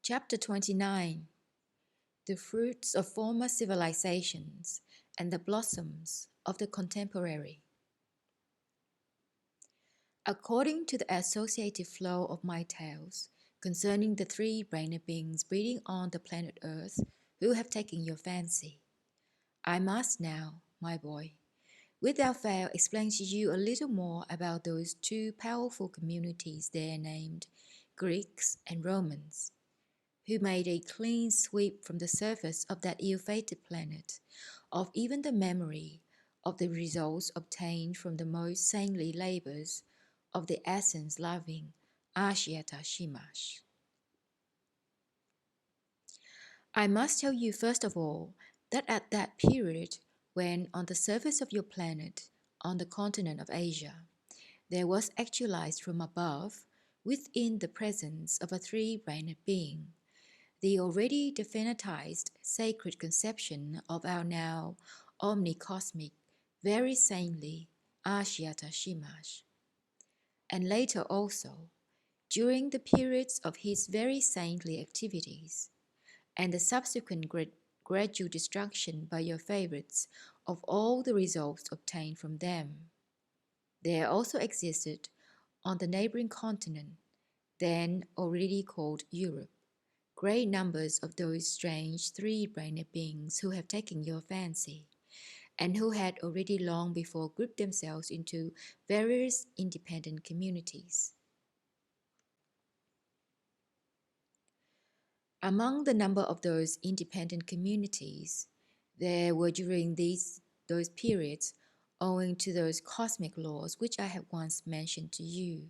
Chapter 29. The Fruits of Former Civilizations and the Blossoms of the Contemporary. According to the associative flow of my tales concerning the three-brained beings breeding on the planet Earth who have taken your fancy, I must now, my boy, without fail explain to you a little more about those two powerful communities there named Greeks and Romans, who made a clean sweep from the surface of that ill-fated planet of even the memory of the results obtained from the most saintly labors of the essence-loving Ashmesh. I must tell you first of all that at that period when on the surface of your planet, on the continent of Asia, there was actualized from above, within the presence of a three-brained being, the already definitized sacred conception of our now omnicosmic, very saintly Ashmesh. And later also, during the periods of his very saintly activities, and the subsequent gradual destruction by your favorites of all the results obtained from them, there also existed on the neighboring continent, then already called Europe, great numbers of those strange three-brained beings who have taken your fancy, and who had already long before grouped themselves into various independent communities. Among the number of those independent communities, there were during those periods, owing to those cosmic laws which I have once mentioned to you,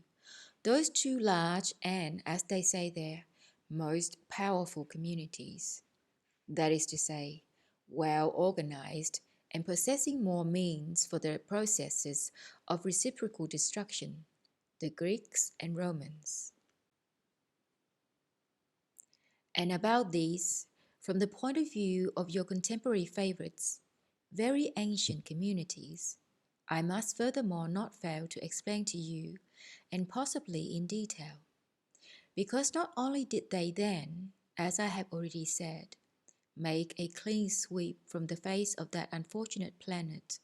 those two large and, as they say there, most powerful communities, that is to say, well organized and possessing more means for the processes of reciprocal destruction, the Greeks and Romans. And about these, from the point of view of your contemporary favorites, very ancient communities, I must furthermore not fail to explain to you, and possibly in detail, because not only did they then, as I have already said, make a clean sweep from the face of that unfortunate planet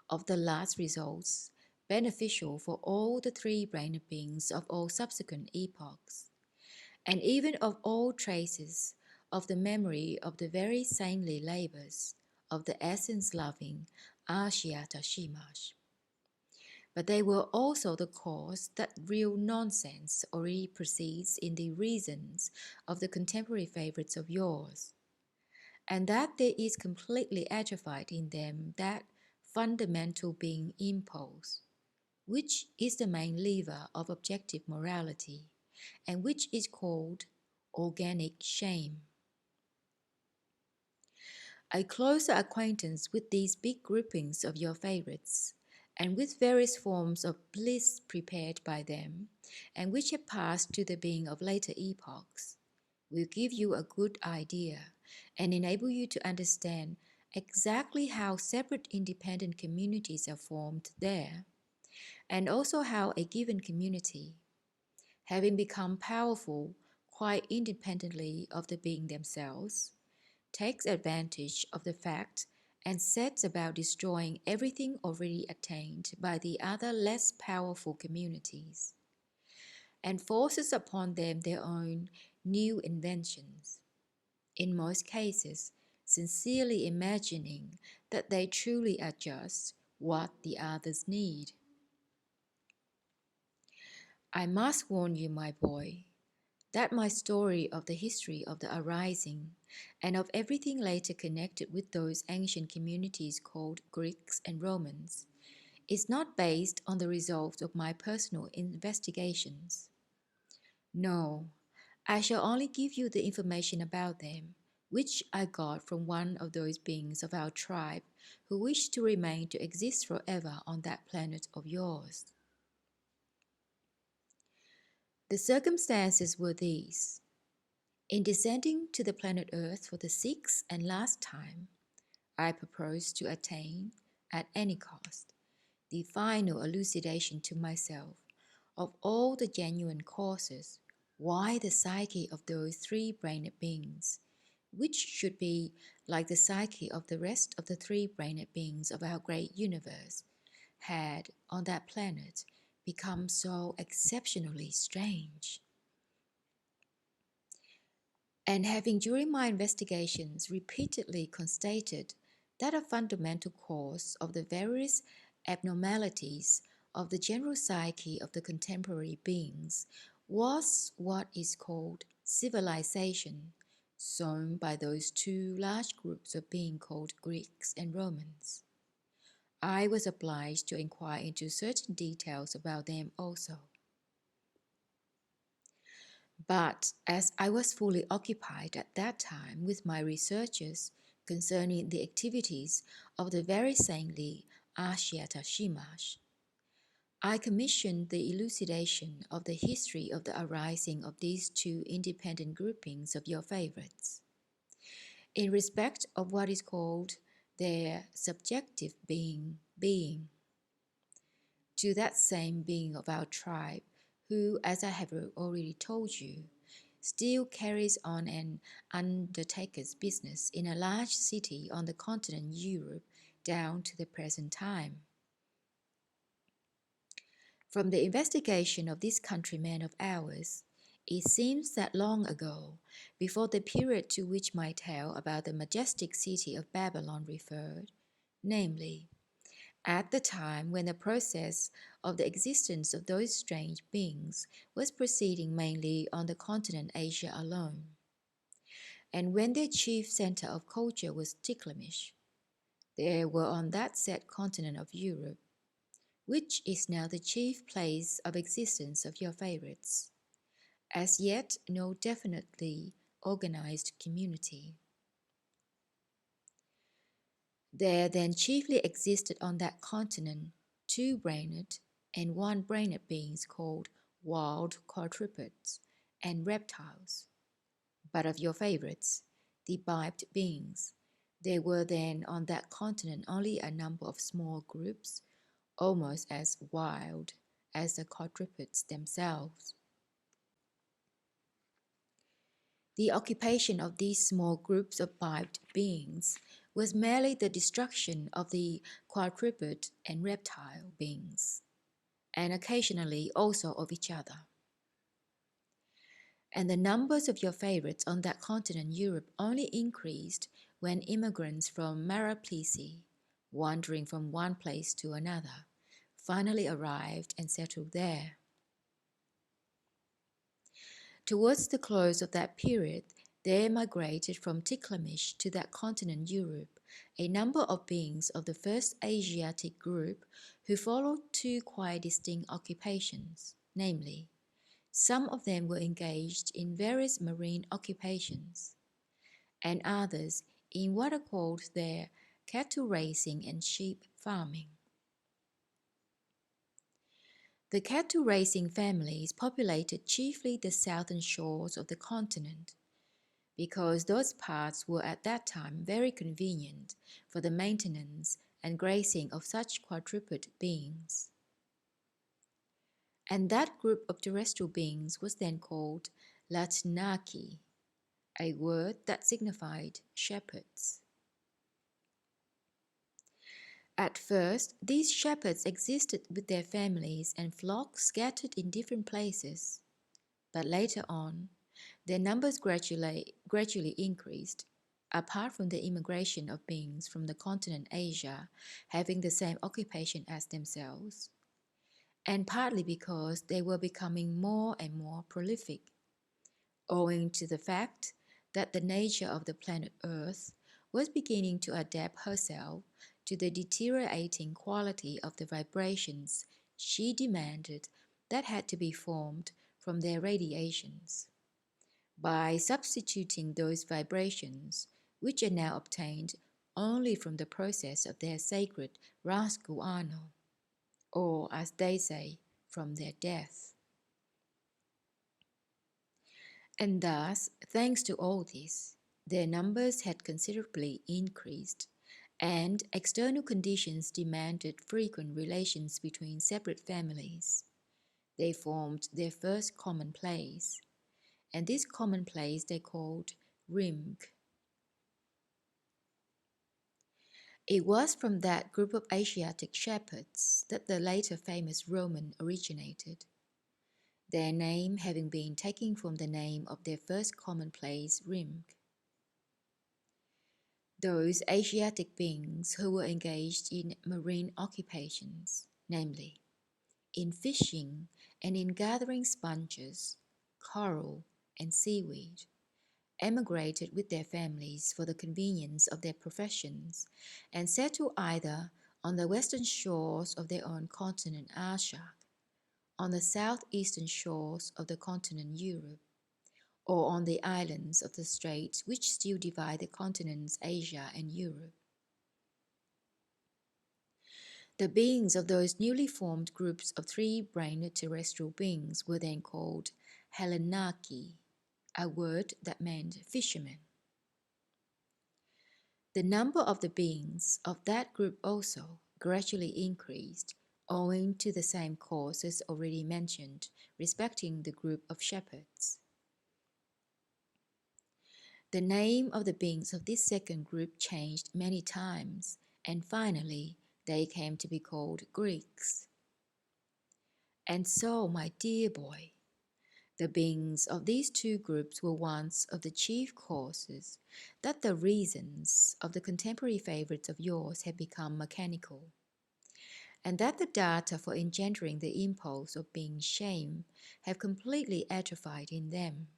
of the last results, beneficial for all the three-brained beings of all subsequent epochs, and even of all traces of the memory of the very saintly labors of the essence-loving Ashmesh. But they were also the cause that real nonsense already proceeds in the reasons of the contemporary favorites of yours, and that there is completely atrophied in them that fundamental being impulse, which is the main lever of objective morality, and which is called organic shame. A closer acquaintance with these big groupings of your favorites, and with various forms of bliss prepared by them, and which have passed to the being of later epochs, will give you a good idea and enable you to understand exactly how separate independent communities are formed there, and also how a given community, having become powerful quite independently of the being themselves, takes advantage of the fact and sets about destroying everything already attained by the other less powerful communities, and forces upon them their own new inventions, in most cases sincerely imagining that they truly are just what the others need. I must warn you, my boy, that my story of the history of the arising and of everything later connected with those ancient communities called Greeks and Romans is not based on the results of my personal investigations. No, I shall only give you the information about them which I got from one of those beings of our tribe who wish to remain to exist forever on that planet of yours. The circumstances were these. In descending to the planet Earth for the sixth and last time, I propose to attain, at any cost, the final elucidation to myself of all the genuine causes why the psyche of those three-brained beings, which should be like the psyche of the rest of the three-brained beings of our great universe, had on that planet become so exceptionally strange. And having during my investigations repeatedly constated that a fundamental cause of the various abnormalities of the general psyche of the contemporary beings was what is called civilization, sown by those two large groups of beings called Greeks and Romans. I was obliged to inquire into certain details about them also. But as I was fully occupied at that time with my researches concerning the activities of the very saintly Ishmesh, I commissioned the elucidation of the history of the arising of these two independent groupings of your favorites, in respect of what is called their subjective being, to that same being of our tribe, who, as I have already told you, still carries on an undertaker's business in a large city on the continent Europe down to the present time. From the investigation of this countryman of ours, it seems that long ago, before the period to which my tale about the majestic city of Babylon referred, namely, at the time when the process of the existence of those strange beings was proceeding mainly on the continent Asia alone, and when their chief center of culture was Itoklanoz, there were on that said continent of Europe, which is now the chief place of existence of your favorites, as yet no definitely organized community. There then chiefly existed on that continent two-brained and one-brained beings called wild quadrupeds and reptiles. But of your favorites, the biped beings, there were then on that continent only a number of small groups, almost as wild as the quadrupeds themselves. The occupation of these small groups of biped beings was merely the destruction of the quadruped and reptile beings, and occasionally also of each other. And the numbers of your favorites on that continent Europe only increased when immigrants from Maraplisi, wandering from one place to another, finally arrived and settled there. Towards the close of that period, there migrated from Itoklanoz to that continent Europe a number of beings of the first Asiatic group who followed two quite distinct occupations, namely, some of them were engaged in various marine occupations, and others in what are called their cattle raising and sheep farming. The cattle raising families populated chiefly the southern shores of the continent, because those parts were at that time very convenient for the maintenance and grazing of such quadruped beings. And that group of terrestrial beings was then called Latnaki, a word that signified shepherds. At first, these shepherds existed with their families and flocks scattered in different places, but later on, their numbers gradually increased, apart from the immigration of beings from the continent Asia having the same occupation as themselves, and partly because they were becoming more and more prolific, owing to the fact that the nature of the planet Earth was beginning to adapt herself to the deteriorating quality of the vibrations she demanded that had to be formed from their radiations, by substituting those vibrations which are now obtained only from the process of their sacred rasguano, or as they say, from their death. And thus, thanks to all this, their numbers had considerably increased, and external conditions demanded frequent relations between separate families. They formed their first common place, and this common place they called Rimg. It was from that group of Asiatic shepherds that the later famous Roman originated, their name having been taken from the name of their first common place, Rimg. Those Asiatic beings who were engaged in marine occupations, namely, in fishing and in gathering sponges, coral, and seaweed, emigrated with their families for the convenience of their professions and settled either on the western shores of their own continent Asia, on the southeastern shores of the continent Europe, or on the islands of the straits which still divide the continents Asia and Europe. The beings of those newly formed groups of three-brained terrestrial beings were then called Hellenaki, a word that meant fishermen. The number of the beings of that group also gradually increased, owing to the same causes already mentioned respecting the group of shepherds. The name of the beings of this second group changed many times, and finally they came to be called Greeks. And so, my dear boy, the beings of these two groups were once of the chief causes that the reasons of the contemporary favorites of yours have become mechanical, and that the data for engendering the impulse of being shame have completely atrophied in them.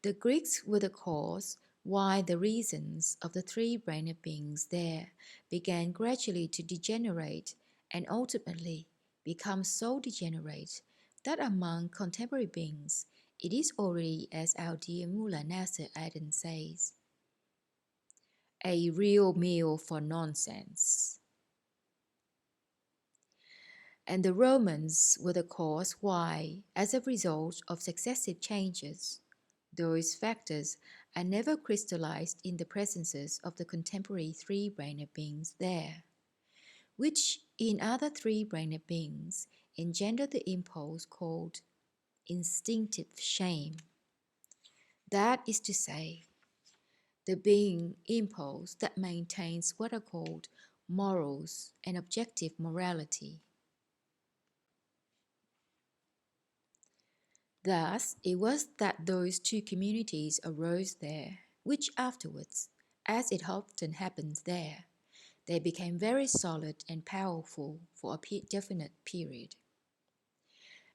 The Greeks were the cause why the reasons of the three-brained beings there began gradually to degenerate and ultimately become so degenerate that among contemporary beings it is already, as our dear Mullah Nasser Aden says, a real meal for nonsense. And the Romans were the cause why, as a result of successive changes, those factors are never crystallized in the presences of the contemporary three-brained beings there, which in other three-brained beings engender the impulse called instinctive shame. That is to say, the being impulse that maintains what are called morals and objective morality. Thus, it was that those two communities arose there, which afterwards, as it often happens there, they became very solid and powerful for a definite period.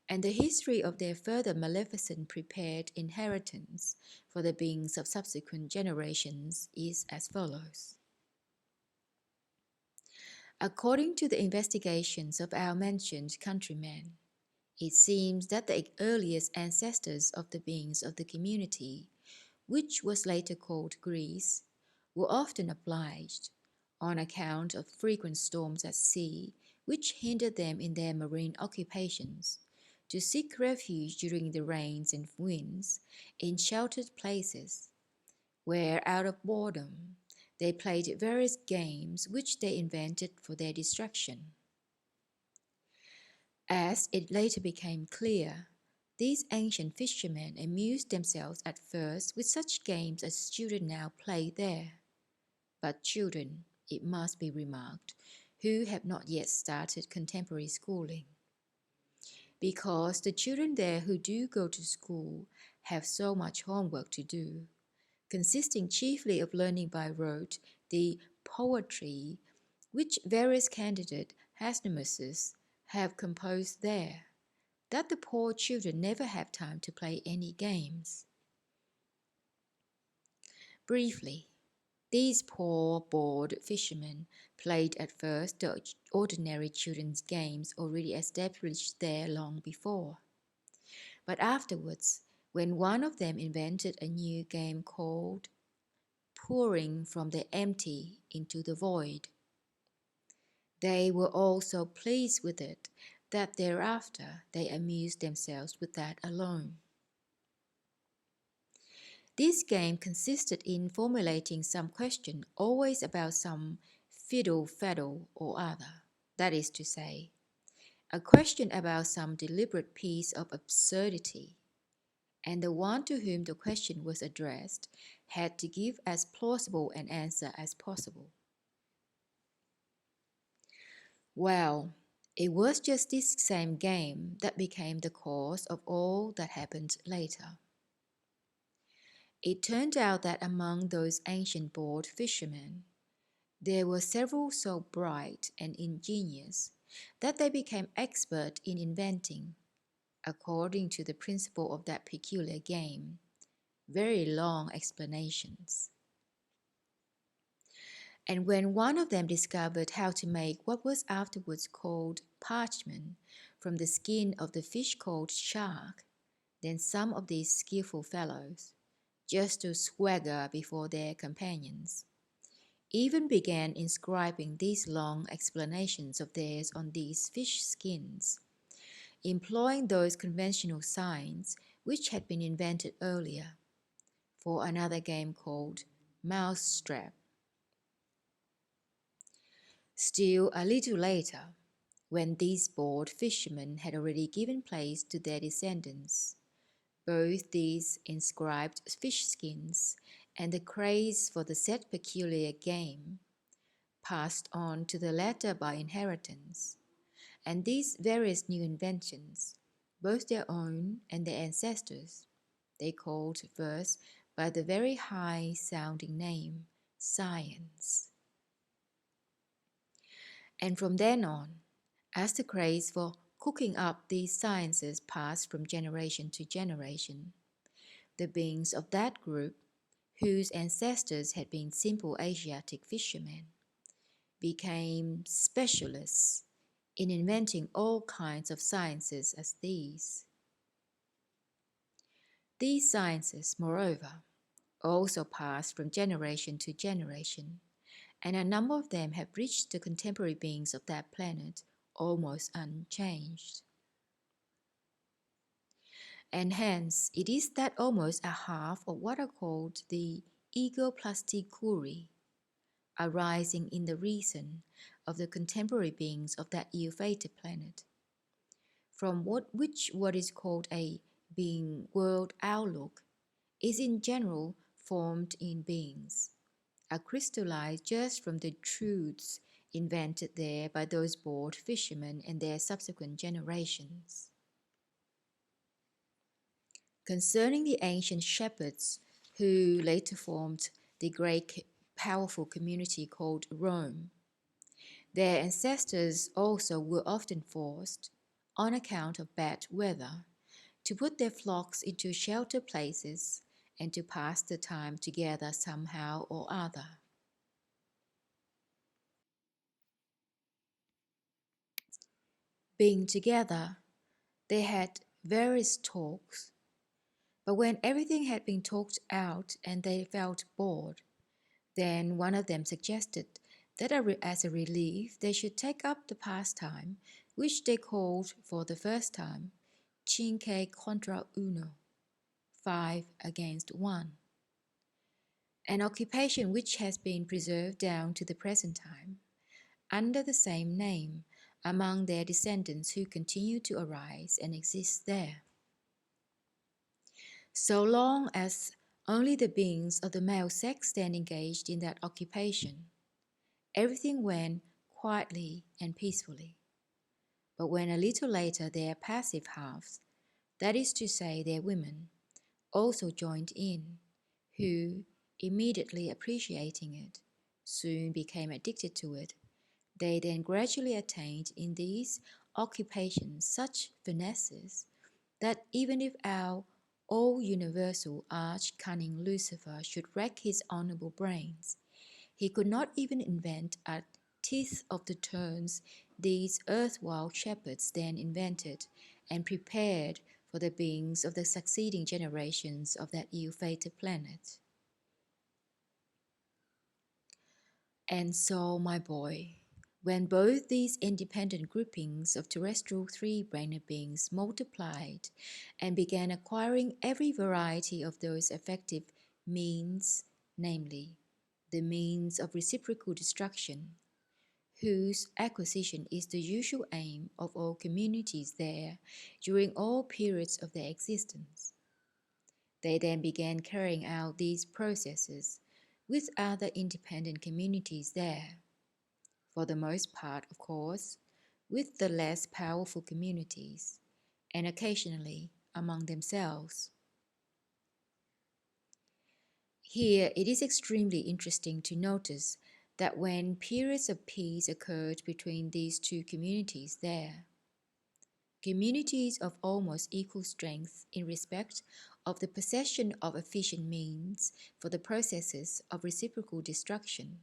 And the history of their further maleficent prepared inheritance for the beings of subsequent generations is as follows. According to the investigations of our mentioned countrymen, it seems that the earliest ancestors of the beings of the community, which was later called Greece, were often obliged, on account of frequent storms at sea, which hindered them in their marine occupations, to seek refuge during the rains and winds in sheltered places, where out of boredom they played various games which they invented for their distraction. As it later became clear, these ancient fishermen amused themselves at first with such games as children now play there. But children, it must be remarked, who have not yet started contemporary schooling. Because the children there who do go to school have so much homework to do, consisting chiefly of learning by rote the poetry which various candidate Hasnemuses have composed there, that the poor children never have time to play any games. Briefly, these poor, bored fishermen played at first the ordinary children's games already established there long before. But afterwards, when one of them invented a new game called pouring from the empty into the void, they were all so pleased with it that thereafter they amused themselves with that alone. This game consisted in formulating some question always about some fiddle-faddle or other, that is to say, a question about some deliberate piece of absurdity, and the one to whom the question was addressed had to give as plausible an answer as possible. Well, it was just this same game that became the cause of all that happened later. It turned out that among those ancient bored fishermen, there were several so bright and ingenious that they became expert in inventing, according to the principle of that peculiar game, very long explanations. And when one of them discovered how to make what was afterwards called parchment from the skin of the fish called shark, then some of these skillful fellows, just to swagger before their companions, even began inscribing these long explanations of theirs on these fish skins, employing those conventional signs which had been invented earlier for another game called mousetrap. Still a little later, when these bored fishermen had already given place to their descendants, both these inscribed fish skins and the craze for the said peculiar game passed on to the latter by inheritance, and these various new inventions, both their own and their ancestors', they called first by the very high-sounding name science. And from then on, as the craze for cooking up these sciences passed from generation to generation, the beings of that group, whose ancestors had been simple Asiatic fishermen, became specialists in inventing all kinds of sciences as these. These sciences, moreover, also passed from generation to generation, and a number of them have reached the contemporary beings of that planet almost unchanged. And hence it is that almost a half of what are called the ego-plasticuri, arising in the reason of the contemporary beings of that ill-fated planet, from which what is called a being world outlook is in general formed in beings, are crystallized just from the truths invented there by those bored fishermen and their subsequent generations. Concerning the ancient shepherds who later formed the great powerful community called Rome, their ancestors also were often forced, on account of bad weather, to put their flocks into shelter places and to pass the time together somehow or other. Being together, they had various talks, but when everything had been talked out and they felt bored, then one of them suggested that as a relief they should take up the pastime which they called for the first time cinque contra uno, 5 against 1, an occupation which has been preserved down to the present time under the same name among their descendants who continue to arise and exist there. So long as only the beings of the male sex stand engaged in that occupation, everything went quietly and peacefully. But when a little later their passive halves, that is to say their women, also joined in, who, immediately appreciating it, soon became addicted to it, they then gradually attained in these occupations such finesses that even if our all-universal arch-cunning Lucifer should rack his honourable brains, he could not even invent a tithe of the turns these erstwhile shepherds then invented and prepared for the beings of the succeeding generations of that ill-fated planet. And so, my boy, when both these independent groupings of terrestrial three-brained beings multiplied and began acquiring every variety of those effective means, namely, the means of reciprocal destruction, whose acquisition is the usual aim of all communities there during all periods of their existence, They then began carrying out these processes with other independent communities there, for the most part, of course, with the less powerful communities, and occasionally among themselves. Here, it is extremely interesting to notice that when periods of peace occurred between these two communities there, communities of almost equal strength in respect of the possession of efficient means for the processes of reciprocal destruction,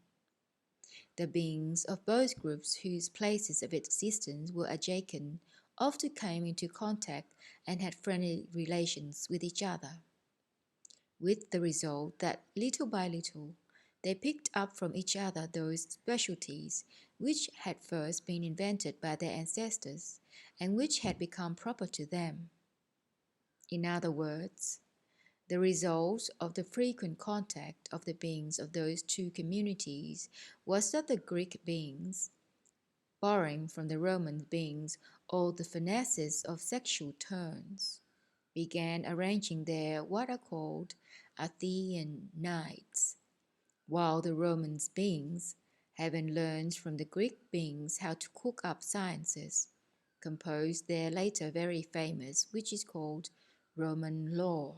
the beings of both groups whose places of existence were adjacent often came into contact and had friendly relations with each other, with the result that little by little they picked up from each other those specialties which had first been invented by their ancestors and which had become proper to them. In other words, the result of the frequent contact of the beings of those two communities was that the Greek beings, borrowing from the Roman beings all the finesses of sexual turns, began arranging their what are called Athenian nights, while the Roman beings, having learned from the Greek beings how to cook up sciences, composed their later very famous, which is called Roman law.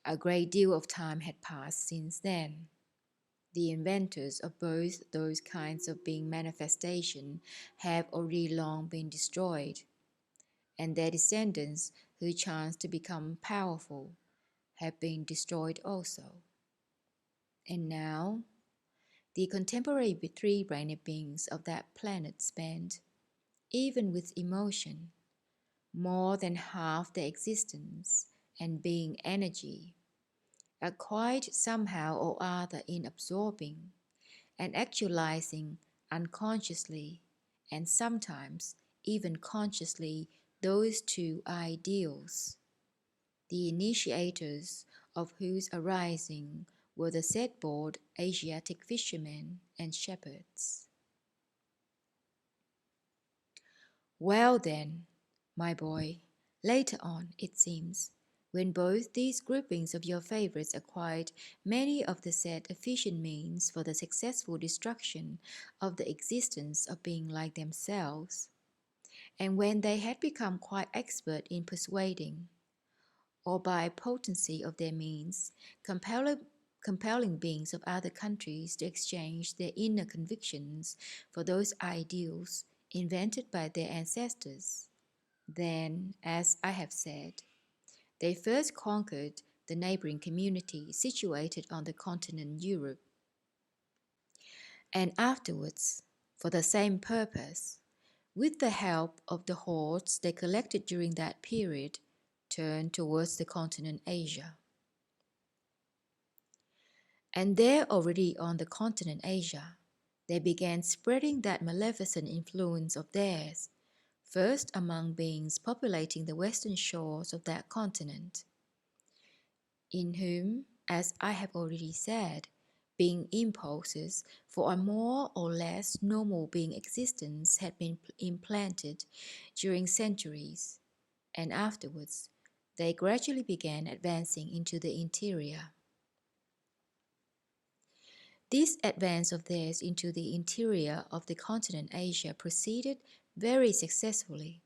A great deal of time had passed since then. The inventors of both those kinds of being manifestation have already long been destroyed, and their descendants who chance to become powerful have been destroyed also. And now, the contemporary three-brained beings of that planet spend, even with emotion, more than half their existence and being energy acquired somehow or other in absorbing and actualizing unconsciously and sometimes even consciously those two ideals, the initiators of whose arising were the said-board Asiatic fishermen and shepherds. Well then, my boy, later on, it seems, when both these groupings of your favorites acquired many of the said efficient means for the successful destruction of the existence of being like themselves, and when they had become quite expert in persuading, or by potency of their means, compelling beings of other countries to exchange their inner convictions for those ideals invented by their ancestors, then, as I have said, they first conquered the neighboring community situated on the continent Europe, and afterwards, for the same purpose, with the help of the hordes they collected during that period, turned towards the continent Asia. And there already on the continent Asia, they began spreading that maleficent influence of theirs, first among beings populating the western shores of that continent, in whom, as I have already said, being impulses for a more or less normal being existence had been implanted during centuries, and afterwards they gradually began advancing into the interior. This advance of theirs into the interior of the continent Asia proceeded very successfully,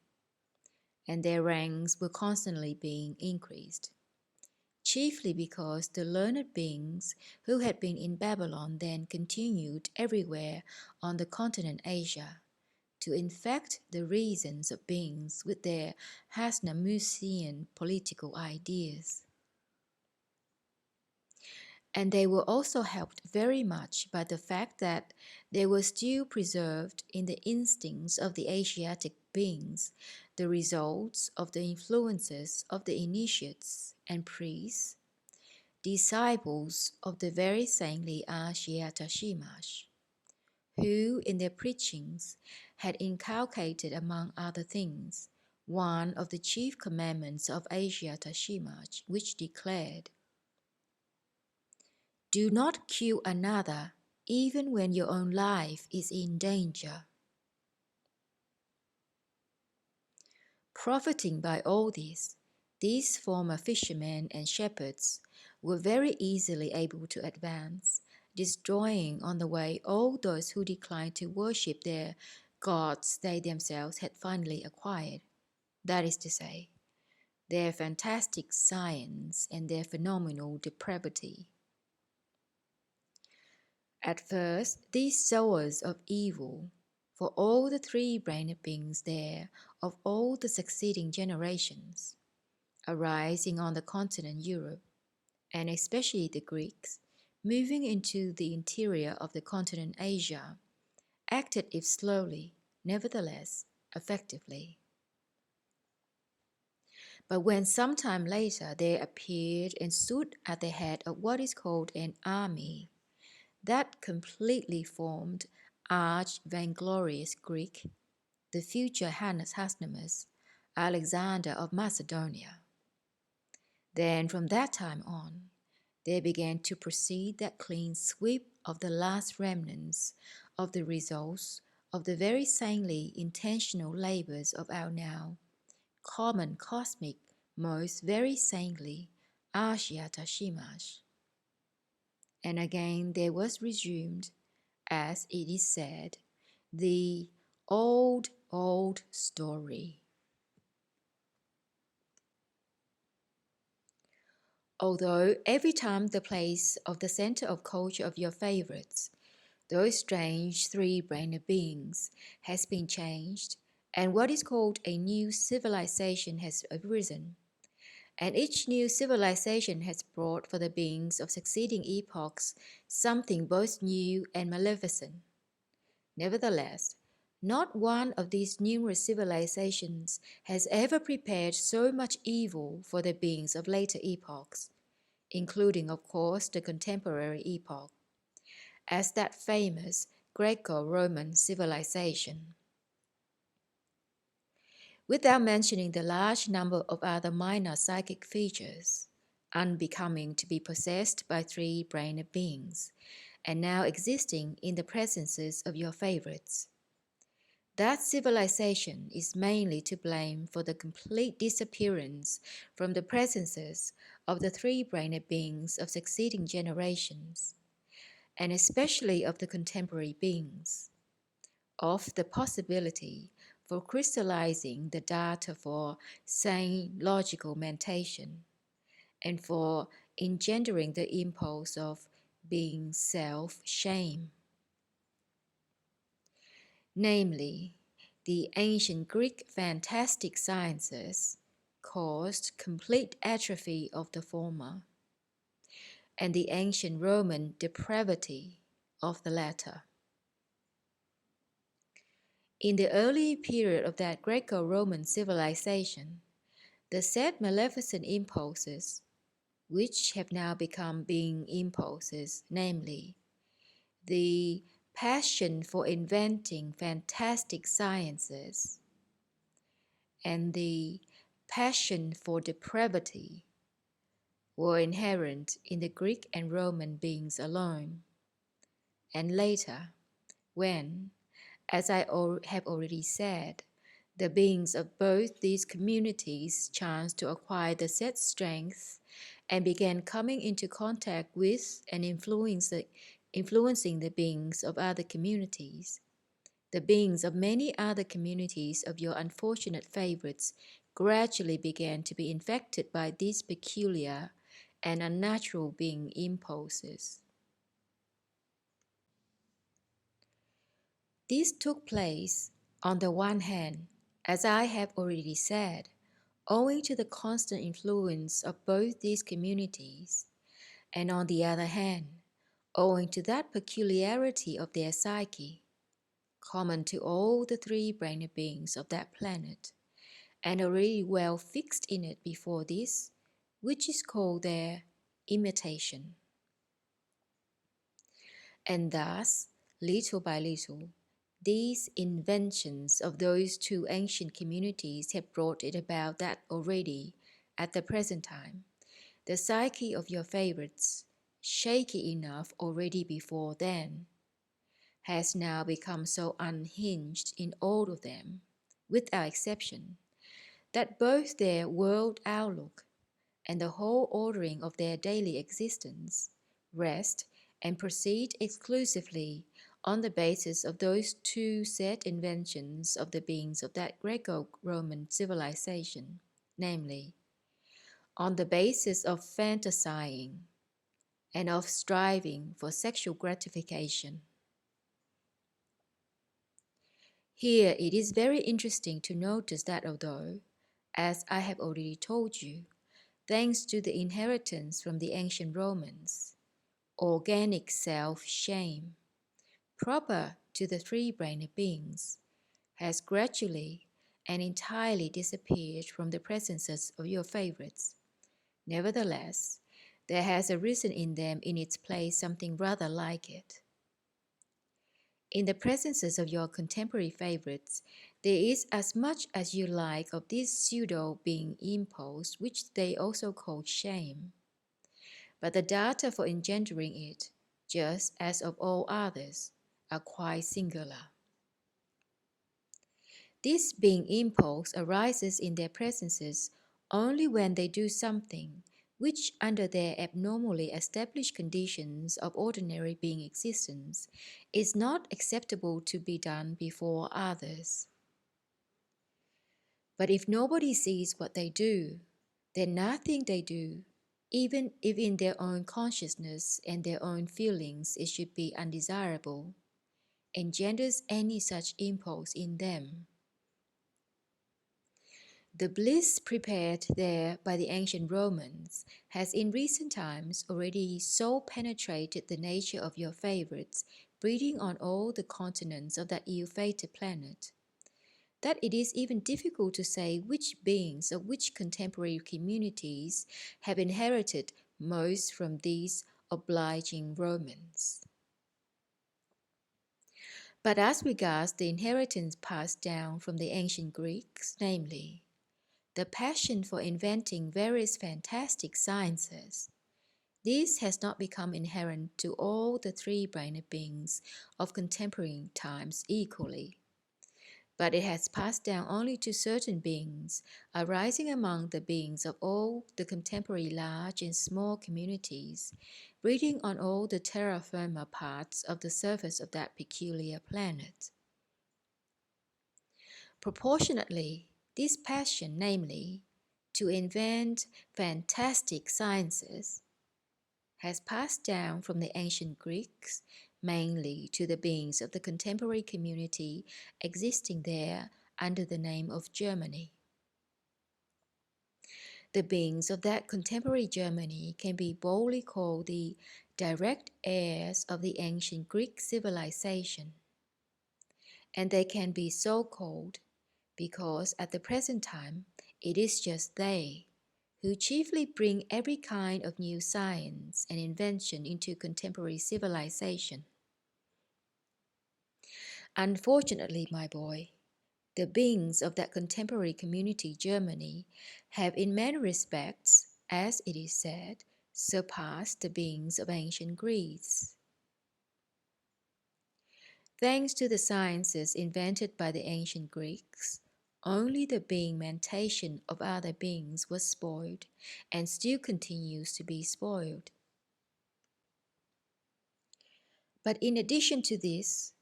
and their ranks were constantly being increased, chiefly because the learned beings who had been in Babylon then continued everywhere on the continent Asia to infect the reasons of beings with their Hasnamusian political ideas. And they were also helped very much by the fact that they were still preserved in the instincts of the Asiatic beings, the results of the influences of the initiates and priests, disciples of the very saintly Ashmesh, who in their preachings had inculcated among other things one of the chief commandments of Ashmesh, which declared, "Do not kill another, even when your own life is in danger." Profiting by all this, These former fishermen and shepherds were very easily able to advance, destroying on the way all those who declined to worship their gods they themselves had finally acquired. That is to say, their fantastic science and their phenomenal depravity. At first, these sowers of evil, for all the three-brained beings there of all the succeeding generations, arising on the continent Europe, and especially the Greeks, moving into the interior of the continent Asia, acted if slowly, nevertheless, effectively. But when some time later there appeared and stood at the head of what is called an army, that completely formed arch-vainglorious Greek, the future Hasnamus, Alexander of Macedonia, then from that time on, there began to proceed that clean sweep of the last remnants of the results of the very sanely intentional labors of our now common cosmic, most very sanely Tashimash. And again there was resumed, as it is said, the old story. Although every time the place of the center of culture of your favorites, those strange three-brained beings, has been changed, and what is called a new civilization has arisen, and each new civilization has brought for the beings of succeeding epochs something both new and maleficent. Nevertheless, not one of these numerous civilizations has ever prepared so much evil for the beings of later epochs, including of course the contemporary epoch, as that famous Greco-Roman civilization. Without mentioning the large number of other minor psychic features, unbecoming to be possessed by three-brained beings, and now existing in the presences of your favorites. That civilization is mainly to blame for the complete disappearance from the presences of the three-brained beings of succeeding generations, and especially of the contemporary beings, of the possibility for crystallizing the data for sane logical mentation, and for engendering the impulse of being self-shame. Namely, the ancient Greek fantastic sciences caused complete atrophy of the former, and the ancient Roman depravity of the latter. In the early period of that Greco-Roman civilization, the said maleficent impulses, which have now become being impulses, namely, the passion for inventing fantastic sciences, and the passion for depravity, were inherent in the Greek and Roman beings alone. And later, when, as I have already said, the beings of both these communities chanced to acquire the said strength and began coming into contact with and influencing the beings of other communities, the beings of many other communities of your unfortunate favorites gradually began to be infected by these peculiar and unnatural being impulses. This took place, on the one hand, as I have already said, owing to the constant influence of both these communities, and on the other hand, owing to that peculiarity of their psyche, common to all the three-brained beings of that planet, and already well fixed in it before this, which is called their imitation. And thus, little by little, these inventions of those two ancient communities have brought it about that already, at the present time, the psyche of your favorites, shaky enough already before then, has now become so unhinged in all of them, without exception, that both their world outlook and the whole ordering of their daily existence rest and proceed exclusively on the basis of those two set inventions of the beings of that Greco-Roman civilization, namely, on the basis of fantasizing and of striving for sexual gratification. Here it is very interesting to notice that although, as I have already told you, thanks to the inheritance from the ancient Romans, organic self-shame, proper to the three-brained beings, has gradually and entirely disappeared from the presences of your favorites. Nevertheless, there has arisen in them in its place something rather like it. In the presences of your contemporary favorites, there is as much as you like of this pseudo-being impulse, which they also call shame. But the data for engendering it, just as of all others, are quite singular. This being impulse arises in their presences only when they do something which, under their abnormally established conditions of ordinary being existence, is not acceptable to be done before others. But if nobody sees what they do, then nothing they do, even if in their own consciousness and their own feelings it should be undesirable, engenders any such impulse in them. The bliss prepared there by the ancient Romans has in recent times already so penetrated the nature of your favorites, breeding on all the continents of that ill-fated planet, that it is even difficult to say which beings of which contemporary communities have inherited most from these obliging Romans. But as regards the inheritance passed down from the ancient Greeks, namely, the passion for inventing various fantastic sciences, this has not become inherent to all the three-brained beings of contemporary times equally, but it has passed down only to certain beings, arising among the beings of all the contemporary large and small communities, breeding on all the terra firma parts of the surface of that peculiar planet. Proportionately, this passion, namely, to invent fantastic sciences, has passed down from the ancient Greeks mainly to the beings of the contemporary community existing there under the name of Germany. The beings of that contemporary Germany can be boldly called the direct heirs of the ancient Greek civilization, and they can be so called because at the present time it is just they who chiefly bring every kind of new science and invention into contemporary civilization. Unfortunately, my boy, the beings of that contemporary community Germany have in many respects, as it is said, surpassed the beings of ancient Greece. Thanks to the sciences invented by the ancient Greeks, only the being mentation of other beings was spoiled and still continues to be spoiled. But in addition to this,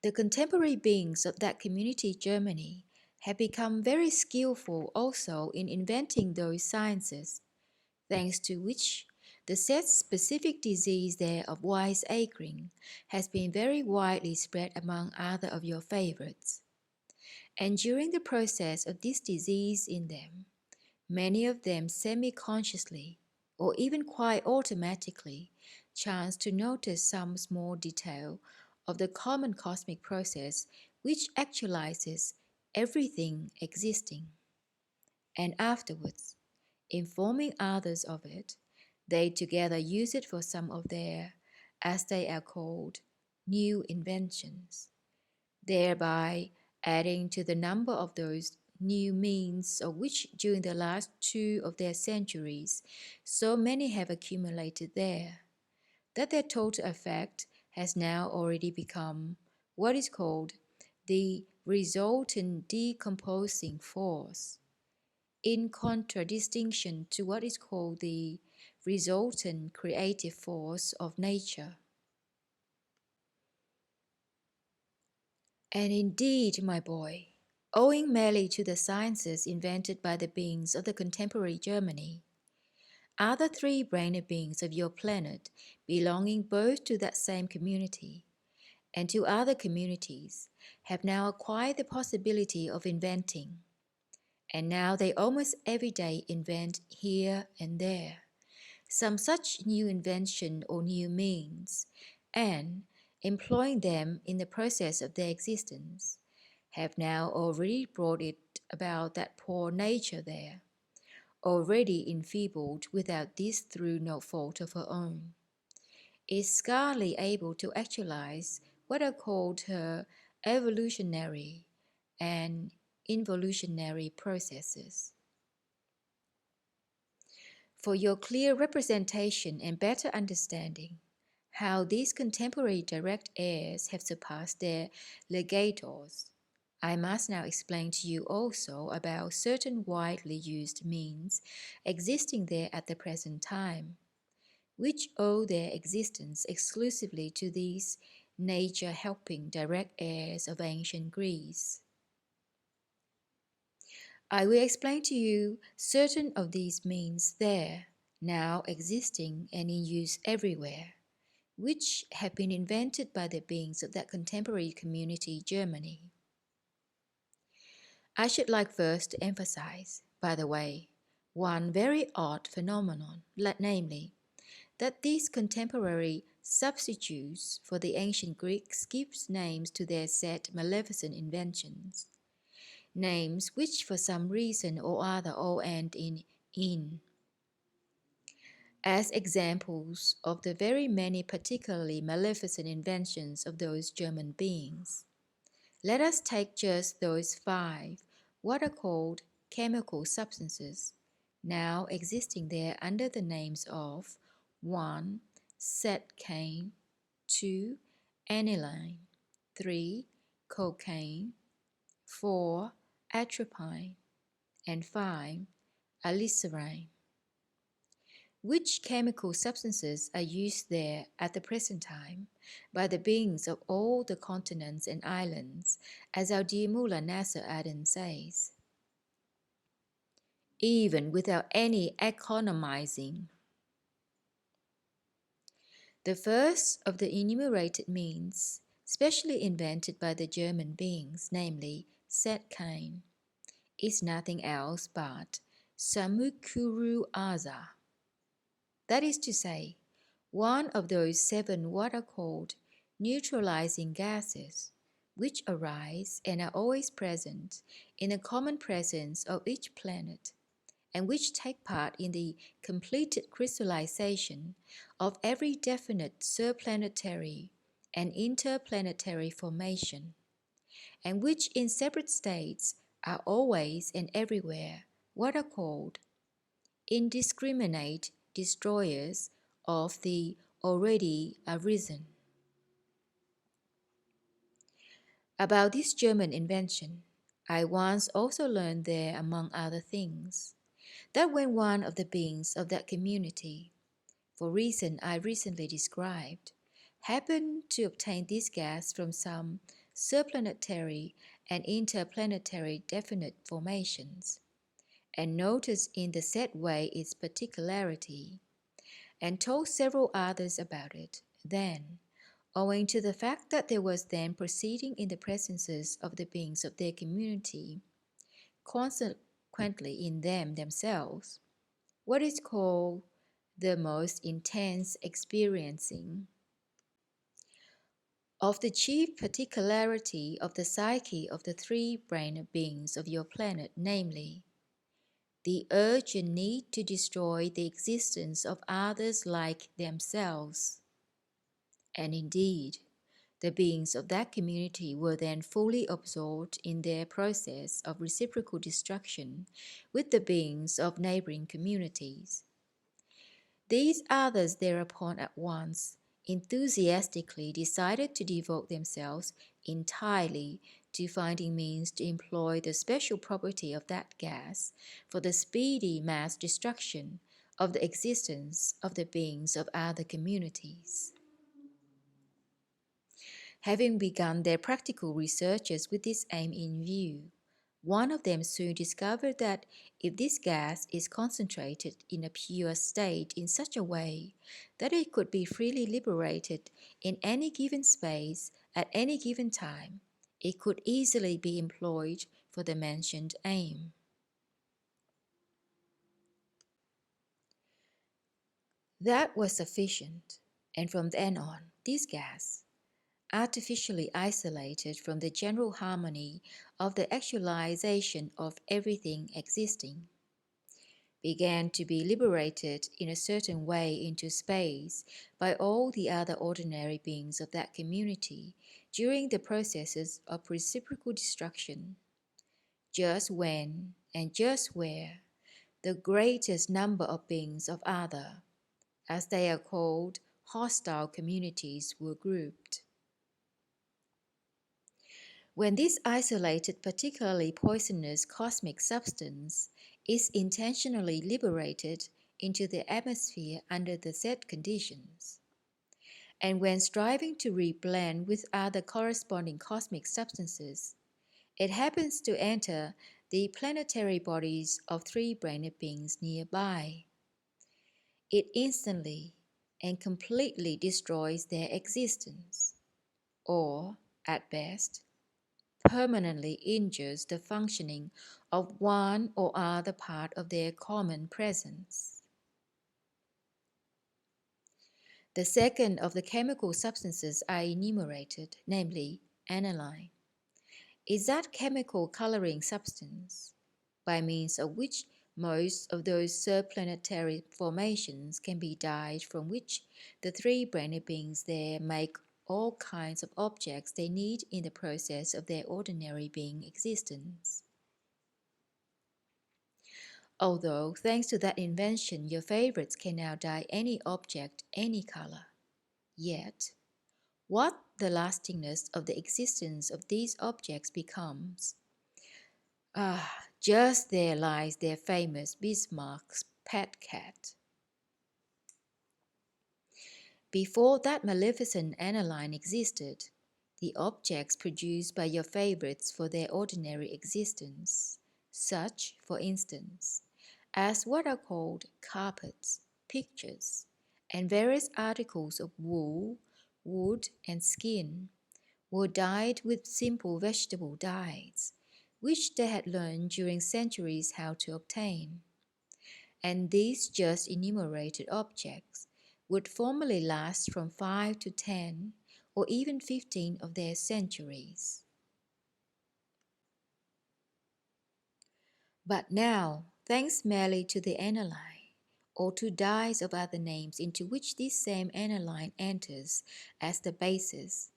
the contemporary beings of that community Germany have become very skillful also in inventing those sciences, thanks to which the said specific disease there of wiseacring has been very widely spread among other of your favorites. And during the process of this disease in them, many of them semi-consciously, or even quite automatically, chance to notice some small detail of the common cosmic process which actualizes everything existing. And afterwards, informing others of it, they together use it for some of their, as they are called, new inventions, thereby adding to the number of those new means of which during the last 2 of their centuries so many have accumulated there, that their total effect has now already become what is called the resultant decomposing force, in contradistinction to what is called the resultant creative force of nature. And indeed, my boy, owing merely to the sciences invented by the beings of the contemporary Germany, other three-brained beings of your planet belonging both to that same community and to other communities have now acquired the possibility of inventing, and now they almost every day invent here and there some such new invention or new means, and, employing them in the process of their existence, have now already brought it about that poor nature there, already enfeebled without this through no fault of her own, is scarcely able to actualize what are called her evolutionary and involutionary processes. For your clear representation and better understanding how these contemporary direct heirs have surpassed their legators, I must now explain to you also about certain widely used means existing there at the present time, which owe their existence exclusively to these nature-helping direct heirs of ancient Greece. I will explain to you certain of these means there, now existing and in use everywhere, which have been invented by the beings of that contemporary community, Germany. I should like first to emphasize, by the way, one very odd phenomenon, namely, that these contemporary substitutes for the ancient Greeks give names to their said maleficent inventions, names which for some reason or other all end in. As examples of the very many particularly maleficent inventions of those German beings, let us take just those 5 what are called chemical substances, now existing there under the names of 1. Setcane, 2. Aniline, 3. Cocaine, 4. Atropine, and 5. Alicerine. Which chemical substances are used there at the present time by the beings of all the continents and islands, as our dear Mullah Nasser Adam says, even without any economizing. The first of the enumerated means, specially invented by the German beings, namely setcane, is nothing else but Samookoorooazar. That is to say, one of those 7 what are called neutralizing gases, which arise and are always present in the common presence of each planet, and which take part in the completed crystallization of every definite surplanetary and interplanetary formation, and which in separate states are always and everywhere what are called indiscriminate destroyers of the already arisen. About this German invention, I once also learned there, among other things, that when one of the beings of that community, for reason I recently described, happened to obtain this gas from some surplanetary and interplanetary definite formations, and noticed in the said way its particularity, and told several others about it, then, owing to the fact that there was then proceeding in the presences of the beings of their community, consequently in them themselves, what is called the most intense experiencing of the chief particularity of the psyche of the 3-brained beings of your planet, namely, the urge and need to destroy the existence of others like themselves. And indeed, the beings of that community were then fully absorbed in their process of reciprocal destruction with the beings of neighboring communities. These others thereupon at once enthusiastically decided to devote themselves entirely to finding means to employ the special property of that gas for the speedy mass destruction of the existence of the beings of other communities. Having begun their practical researches with this aim in view, one of them soon discovered that if this gas is concentrated in a pure state in such a way that it could be freely liberated in any given space at any given time, it could easily be employed for the mentioned aim. That was sufficient, and from then on, this gas, artificially isolated from the general harmony of the actualization of everything existing, began to be liberated in a certain way into space by all the other ordinary beings of that community during the processes of reciprocal destruction, just when and just where the greatest number of beings of other, as they are called, hostile communities were grouped. When this isolated, particularly poisonous cosmic substance is intentionally liberated into the atmosphere under the set conditions, and when striving to reblend with other corresponding cosmic substances, it happens to enter the planetary bodies of three-brained beings nearby, it instantly and completely destroys their existence, or, at best, permanently injures the functioning of one or other part of their common presence. The second of the chemical substances I enumerated, namely aniline, is that chemical coloring substance by means of which most of those subplanetary formations can be dyed, from which the three-brained beings there make all kinds of objects they need in the process of their ordinary being existence. Although, thanks to that invention, your favorites can now dye any object any color, yet what the lastingness of the existence of these objects becomes, just there lies their famous Bismarck's pet cat. Before that maleficent aniline existed, the objects produced by your favorites for their ordinary existence, such, for instance, as what are called carpets, pictures, and various articles of wool, wood, and skin, were dyed with simple vegetable dyes, which they had learned during centuries how to obtain. And these just enumerated objects would formerly last from 5 to 10 or even 15 of their centuries. But now, thanks merely to the aniline, or to dyes of other names into which this same aniline enters as the basis,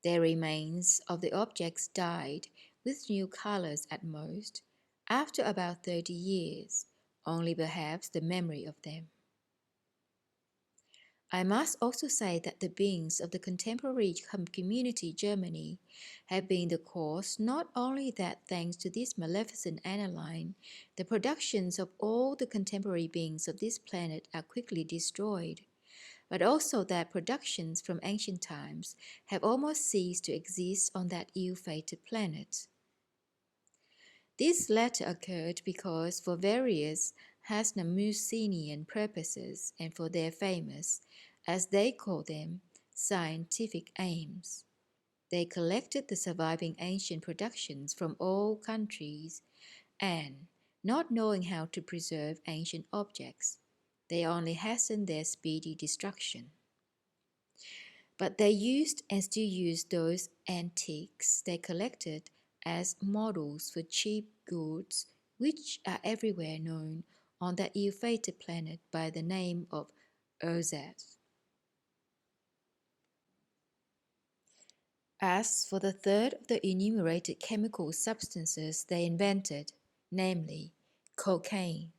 there remains of the objects dyed with new colors at most, after about 30 years, only perhaps the memory of them. I must also say that the beings of the contemporary community Germany have been the cause not only that thanks to this maleficent aniline, the productions of all the contemporary beings of this planet are quickly destroyed, but also that productions from ancient times have almost ceased to exist on that ill-fated planet. This latter occurred because, for various Hasnamussinian purposes and for their famous, as they call them, scientific aims, they collected the surviving ancient productions from all countries and, not knowing how to preserve ancient objects, they only hastened their speedy destruction. But they used and still use those antiques they collected as models for cheap goods which are everywhere known on that ill-fated planet by the name of ersatz. As for the third of the enumerated chemical substances they invented, namely cocaine,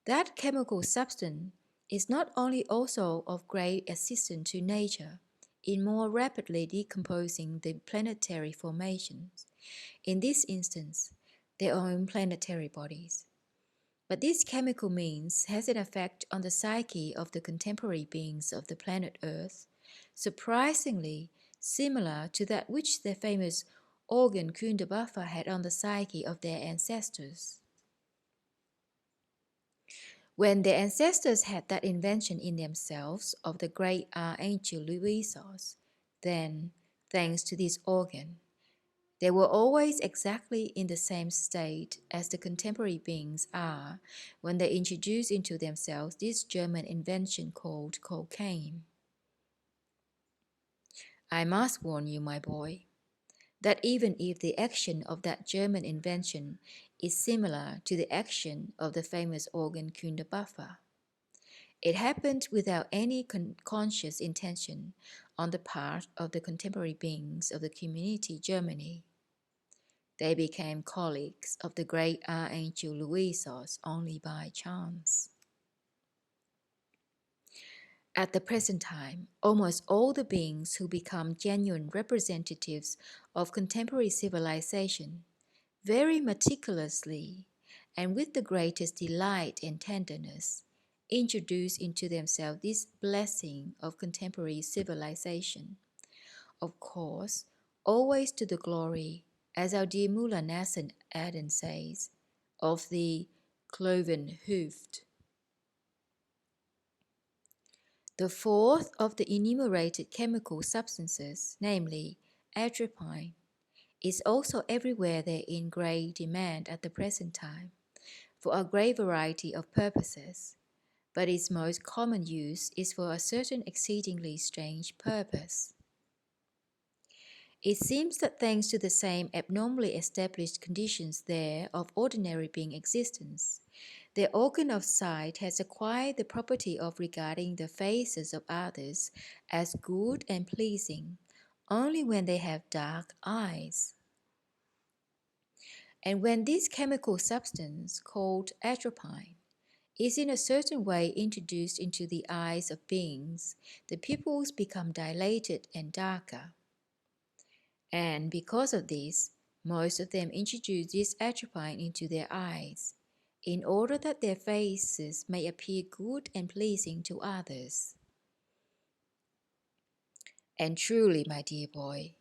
that chemical substance is not only also of great assistance to nature in more rapidly decomposing the planetary formations, in this instance, their own planetary bodies. But this chemical means has an effect on the psyche of the contemporary beings of the planet Earth, surprisingly similar to that which the famous organ-kunde-buffer had on the psyche of their ancestors. When their ancestors had that invention in themselves of the great archangel Louisos, then, thanks to this organ, they were always exactly in the same state as the contemporary beings are when they introduce into themselves this German invention called cocaine. I must warn you, my boy, that even if the action of that German invention is similar to the action of the famous organ-kunde-buffer, it happened without any conscious intention on the part of the contemporary beings of the community Germany. They became colleagues of the great archangel Louisos only by chance. At the present time, almost all the beings who become genuine representatives of contemporary civilization very meticulously and with the greatest delight and tenderness introduce into themselves this blessing of contemporary civilization. Of course, always to the glory, as our dear Foolasnitamnian says, of the cloven-hoofed. The fourth of the enumerated chemical substances, namely atropine, is also everywhere there in great demand at the present time for a great variety of purposes, but its most common use is for a certain exceedingly strange purpose. It seems that thanks to the same abnormally established conditions there of ordinary being existence, their organ of sight has acquired the property of regarding the faces of others as good and pleasing only when they have dark eyes. And when this chemical substance, called atropine, is in a certain way introduced into the eyes of beings, the pupils become dilated and darker. And because of this, most of them introduce this atropine into their eyes, in order that their faces may appear good and pleasing to others. And truly, my dear boy,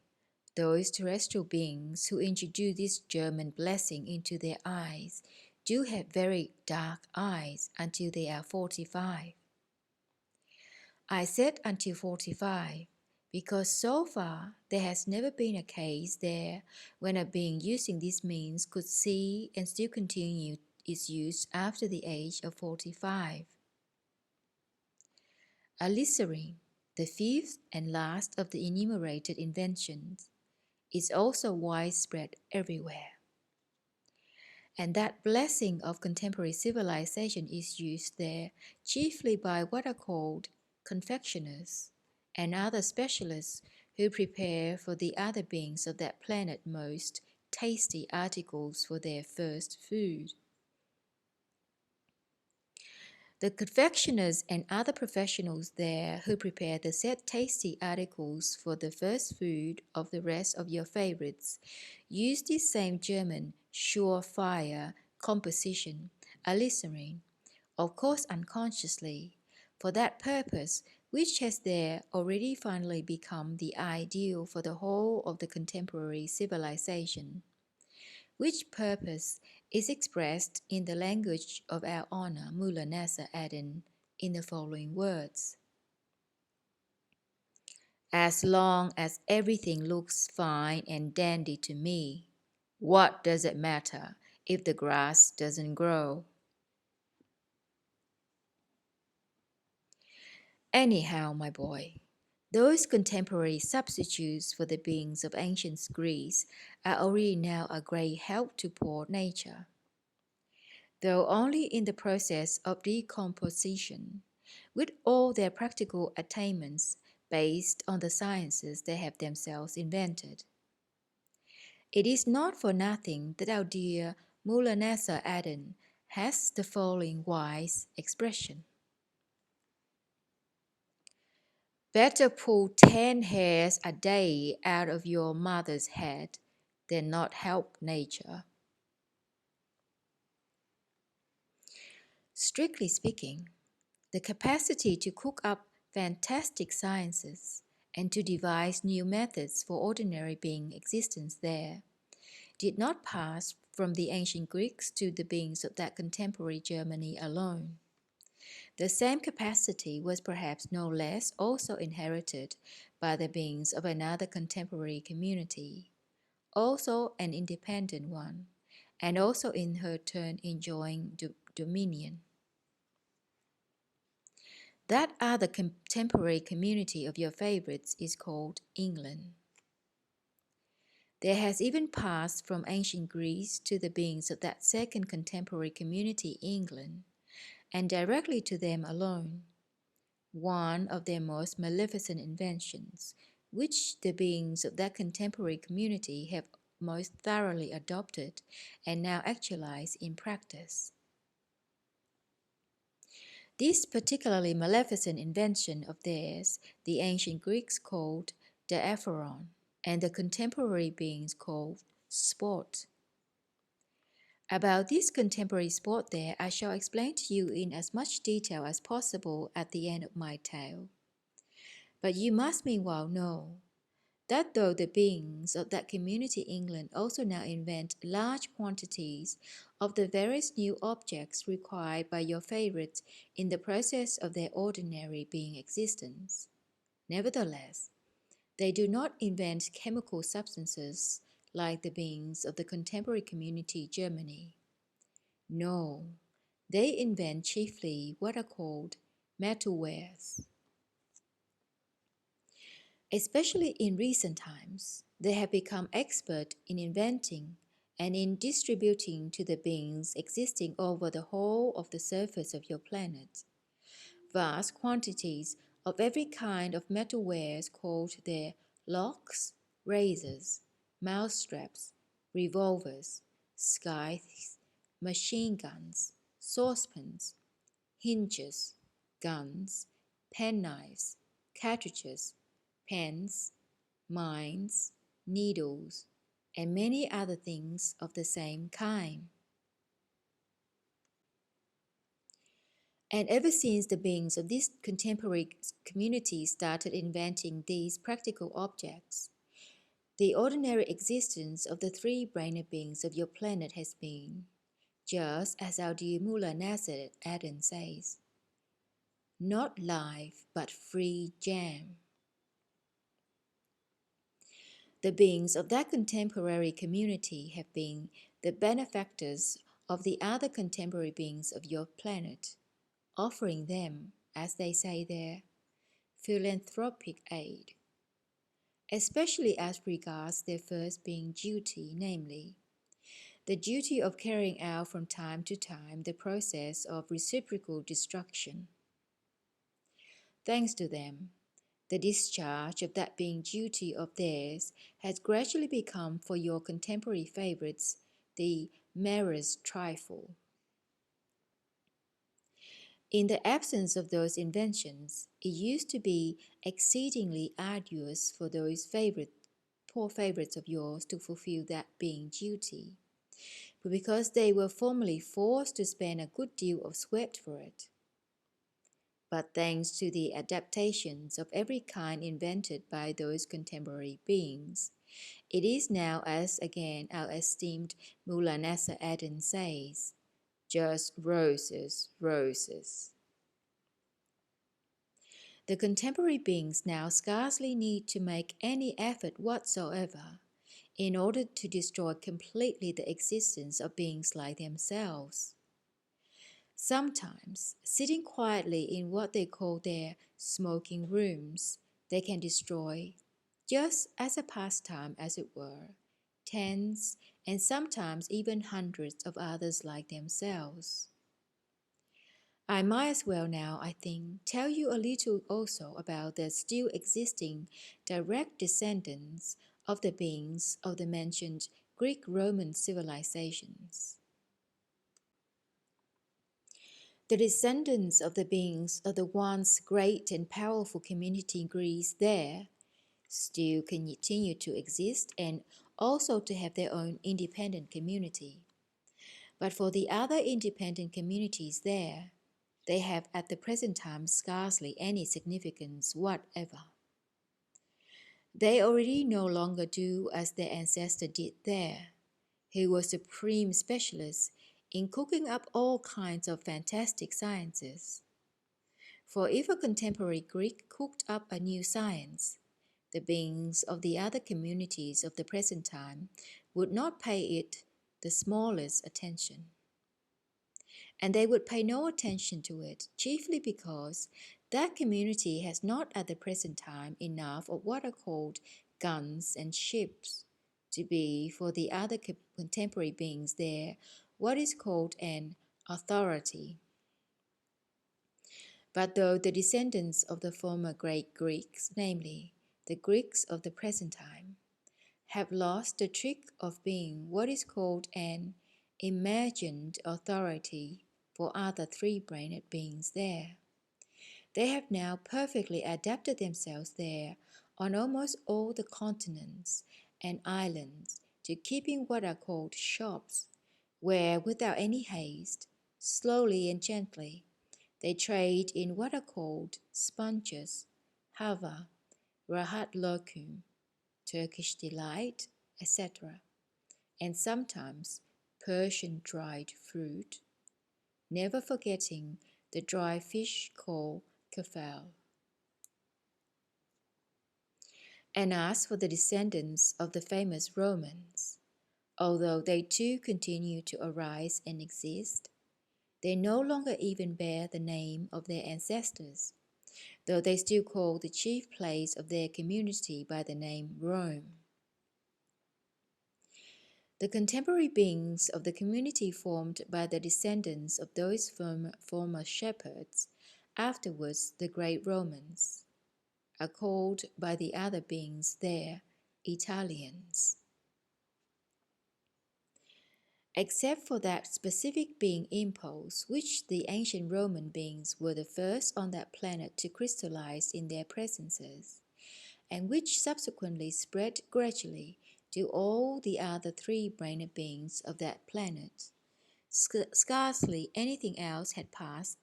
those terrestrial beings who introduce this German blessing into their eyes do have very dark eyes until they are 45. I said until 45 because so far there has never been a case there when a being using this means could see and still continue its use after the age of 45. Alizarin, the fifth and last of the enumerated inventions, is also widespread everywhere. And that blessing of contemporary civilization is used there chiefly by what are called confectioners and other specialists who prepare for the other beings of that planet most tasty articles for their first food. The confectioners and other professionals there who prepare the said tasty articles for the first food of the rest of your favorites use this same German surefire composition, alizarin, of course unconsciously, for that purpose which has there already finally become the ideal for the whole of the contemporary civilization, which purpose is expressed in the language of our honor Foolasnitamnian in the following words. As long as everything looks fine and dandy to me, what does it matter if the grass doesn't grow? Anyhow, my boy, those contemporary substitutes for the beings of ancient Greece are already now a great help to poor nature, though only in the process of decomposition, with all their practical attainments based on the sciences they have themselves invented. It is not for nothing that our dear Foolasnitamnian has the following wise expression. Better pull 10 hairs a day out of your mother's head than not help nature. Strictly speaking, the capacity to cook up fantastic sciences and to devise new methods for ordinary being existence there did not pass from the ancient Greeks to the beings of that contemporary Germany alone. The same capacity was perhaps no less also inherited by the beings of another contemporary community, also an independent one, and also in her turn enjoying dominion. That other contemporary community of your favorites is called England. There has even passed from ancient Greece to the beings of that second contemporary community, England, and directly to them alone, one of their most maleficent inventions, which the beings of that contemporary community have most thoroughly adopted and now actualize in practice. This particularly maleficent invention of theirs, the ancient Greeks called the aphoron, and the contemporary beings called sport. About this contemporary sport there, I shall explain to you in as much detail as possible at the end of my tale. But you must meanwhile know that though the beings of that community England also now invent large quantities of the various new objects required by your favorites in the process of their ordinary being existence, nevertheless, they do not invent chemical substances like the beings of the contemporary community Germany. No, they invent chiefly what are called metalwares. Especially in recent times, they have become expert in inventing and in distributing to the beings existing over the whole of the surface of your planet vast quantities of every kind of metalwares called their locks, razors, mousetraps, revolvers, scythes, machine guns, saucepans, hinges, guns, penknives, cartridges, pens, mines, needles, and many other things of the same kind. And ever since the beings of this contemporary community started inventing these practical objects, the ordinary existence of the three-brained beings of your planet has been, just as our dear Mullah Nasser Adam says, not life but free jam. The beings of that contemporary community have been the benefactors of the other contemporary beings of your planet, offering them, as they say there, philanthropic aid, especially as regards their first being duty, namely, the duty of carrying out from time to time the process of reciprocal destruction. Thanks to them, the discharge of that being duty of theirs has gradually become for your contemporary favorites the merest trifle. In the absence of those inventions, it used to be exceedingly arduous for those poor favorites of yours to fulfill that being duty, but because they were formerly forced to spend a good deal of sweat for it. But thanks to the adaptations of every kind invented by those contemporary beings, it is now, as again our esteemed Mullah Nasser Adam says, just roses, roses. The contemporary beings now scarcely need to make any effort whatsoever in order to destroy completely the existence of beings like themselves. Sometimes, sitting quietly in what they call their smoking rooms, they can destroy, just as a pastime as it were, tens and sometimes even hundreds of others like themselves. I might as well now, I think, tell you a little also about the still existing direct descendants of the beings of the mentioned Greek-Roman civilizations. The descendants of the beings of the once great and powerful community in Greece there still continue to exist and also to have their own independent community. But for the other independent communities there, they have at the present time scarcely any significance whatever. They already no longer do as their ancestor did there, who was supreme specialist in cooking up all kinds of fantastic sciences. For if a contemporary Greek cooked up a new science, the beings of the other communities of the present time would not pay it the smallest attention. And they would pay no attention to it, chiefly because that community has not at the present time enough of what are called guns and ships to be for the other contemporary beings there what is called an authority. But though the descendants of the former great Greeks, namely the Greeks of the present time, have lost the trick of being what is called an imagined authority for other three-brained beings there, they have now perfectly adapted themselves there on almost all the continents and islands to keeping what are called shops, where without any haste, slowly and gently, they trade in what are called sponges, hava, rahat lokum, Turkish delight, etc., and sometimes Persian dried fruit, never forgetting the dry fish called kefal. And as for the descendants of the famous Romans, although they too continue to arise and exist, they no longer even bear the name of their ancestors, though they still call the chief place of their community by the name Rome. The contemporary beings of the community formed by the descendants of those former shepherds, afterwards the great Romans, are called by the other beings there Italians. Except for that specific being impulse, which the ancient Roman beings were the first on that planet to crystallize in their presences, and which subsequently spread gradually to all the other three-brained beings of that planet, scarcely anything else had passed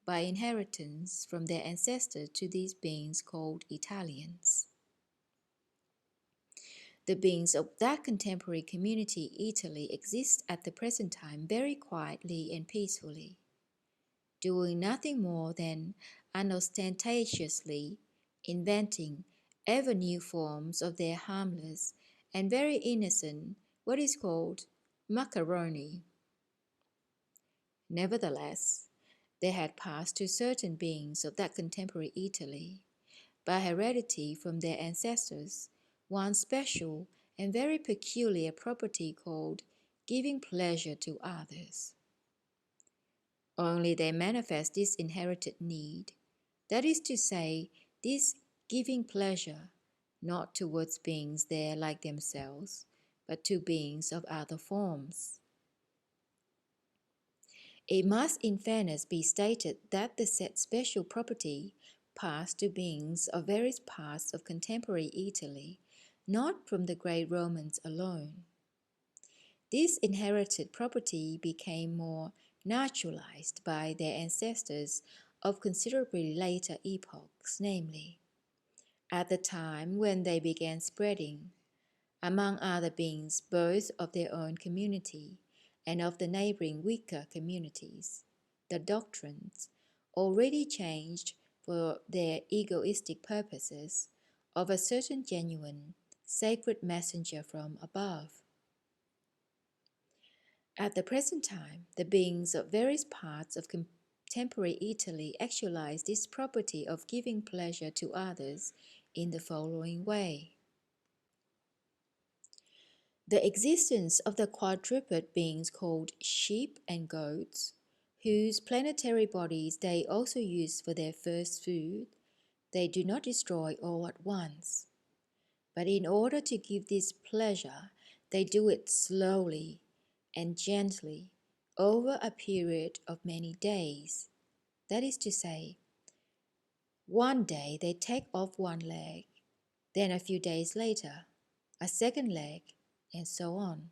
by inheritance from their ancestors to these beings called Italians. The beings of that contemporary community Italy exist at the present time very quietly and peacefully, doing nothing more than unostentatiously inventing ever new forms of their harmless and very innocent what is called macaroni. Nevertheless, they had passed to certain beings of that contemporary Italy, by heredity from their ancestors, one special and very peculiar property called giving pleasure to others. Only they manifest this inherited need, that is to say, this giving pleasure, not towards beings there like themselves, but to beings of other forms. It must in fairness be stated that the said special property passed to beings of various parts of contemporary Italy, not from the great Romans alone. This inherited property became more naturalized by their ancestors of considerably later epochs, namely, at the time when they began spreading, among other beings both of their own community and of the neighboring weaker communities, the doctrines, already changed for their egoistic purposes, of a certain genuine, sacred messenger from above. At the present time, the beings of various parts of contemporary Italy actualize this property of giving pleasure to others in the following way. The existence of the quadruped beings called sheep and goats, whose planetary bodies they also use for their first food, they do not destroy all at once. But in order to give this pleasure, they do it slowly and gently, over a period of many days. That is to say, one day they take off one leg, then a few days later, a second leg, and so on,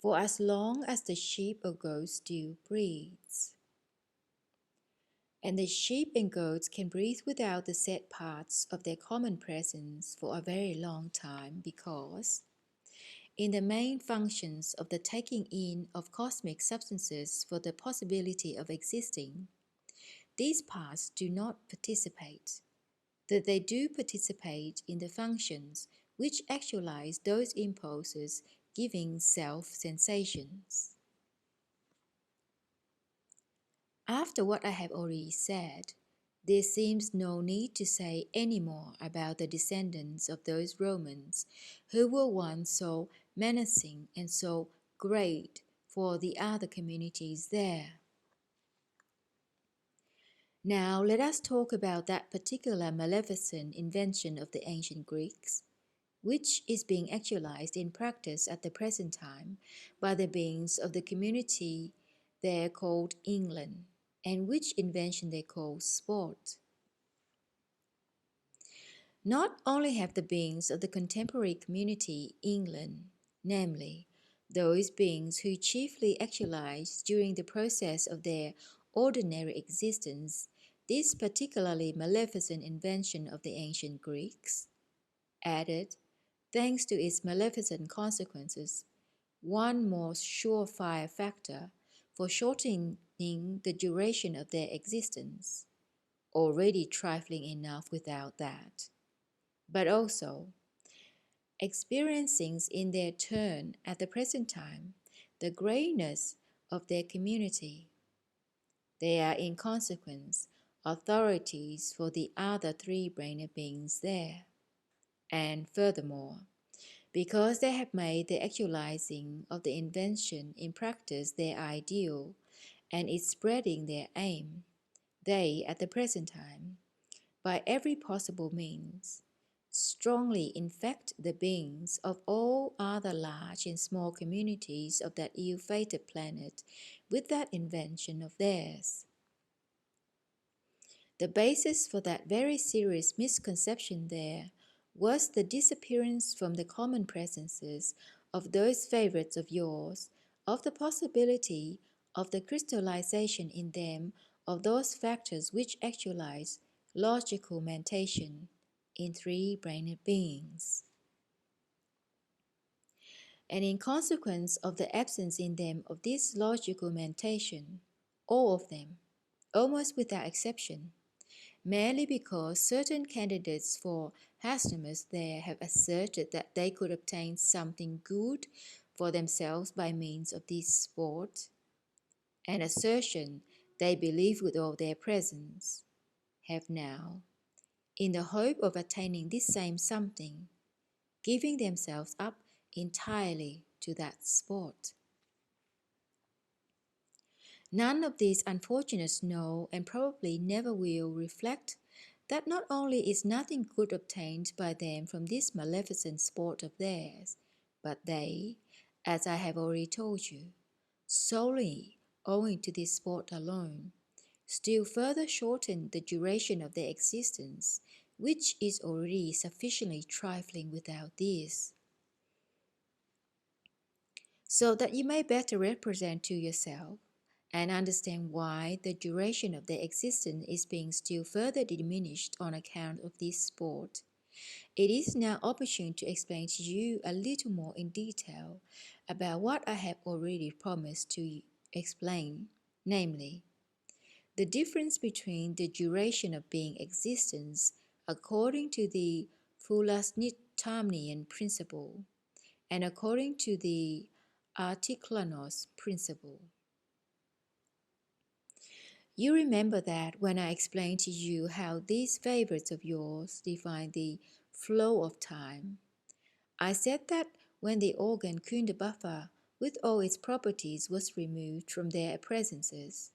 for as long as the sheep or goat still breathes. And the sheep and goats can breathe without the set parts of their common presence for a very long time because, in the main functions of the taking in of cosmic substances for the possibility of existing, these parts do not participate, that they do participate in the functions which actualize those impulses giving self-sensations. After what I have already said, there seems no need to say any more about the descendants of those Romans who were once so menacing and so great for the other communities there. Now let us talk about that particular maleficent invention of the ancient Greeks, which is being actualized in practice at the present time by the beings of the community there called England, and which invention they call sport. Not only have the beings of the contemporary community England, namely, those beings who chiefly actualize during the process of their ordinary existence, this particularly maleficent invention of the ancient Greeks, added, thanks to its maleficent consequences, one more surefire factor for shortening the duration of their existence, already trifling enough without that, but also experiencing in their turn at the present time the greatness of their community. They are in consequence authorities for the other three-brained beings there, and furthermore, because they have made the actualizing of the invention in practice their ideal and its spreading their aim, they, at the present time, by every possible means, strongly infect the beings of all other large and small communities of that ill-fated planet with that invention of theirs. The basis for that very serious misconception there was the disappearance from the common presences of those favorites of yours of the possibility of the crystallization in them of those factors which actualize logical mentation in three-brained beings. And in consequence of the absence in them of this logical mentation, all of them, almost without exception, merely because certain candidates for Ishmesh there have asserted that they could obtain something good for themselves by means of this sport, an assertion they believe with all their presence, have now, in the hope of attaining this same something, giving themselves up entirely to that sport. None of these unfortunates know, and probably never will, reflect that not only is nothing good obtained by them from this maleficent sport of theirs, but they, as I have already told you, solely owing to this sport alone, still further shorten the duration of their existence, which is already sufficiently trifling without this. So that you may better represent to yourself and understand why the duration of their existence is being still further diminished on account of this sport, it is now opportune to explain to you a little more in detail about what I have already promised to explain, namely, the difference between the duration of being existence according to the Foolasnitamnian principle and according to the Itoklanoz principle. You remember that when I explained to you how these favorites of yours define the flow of time, I said that when the organ Kundabuffer with all its properties was removed from their presences,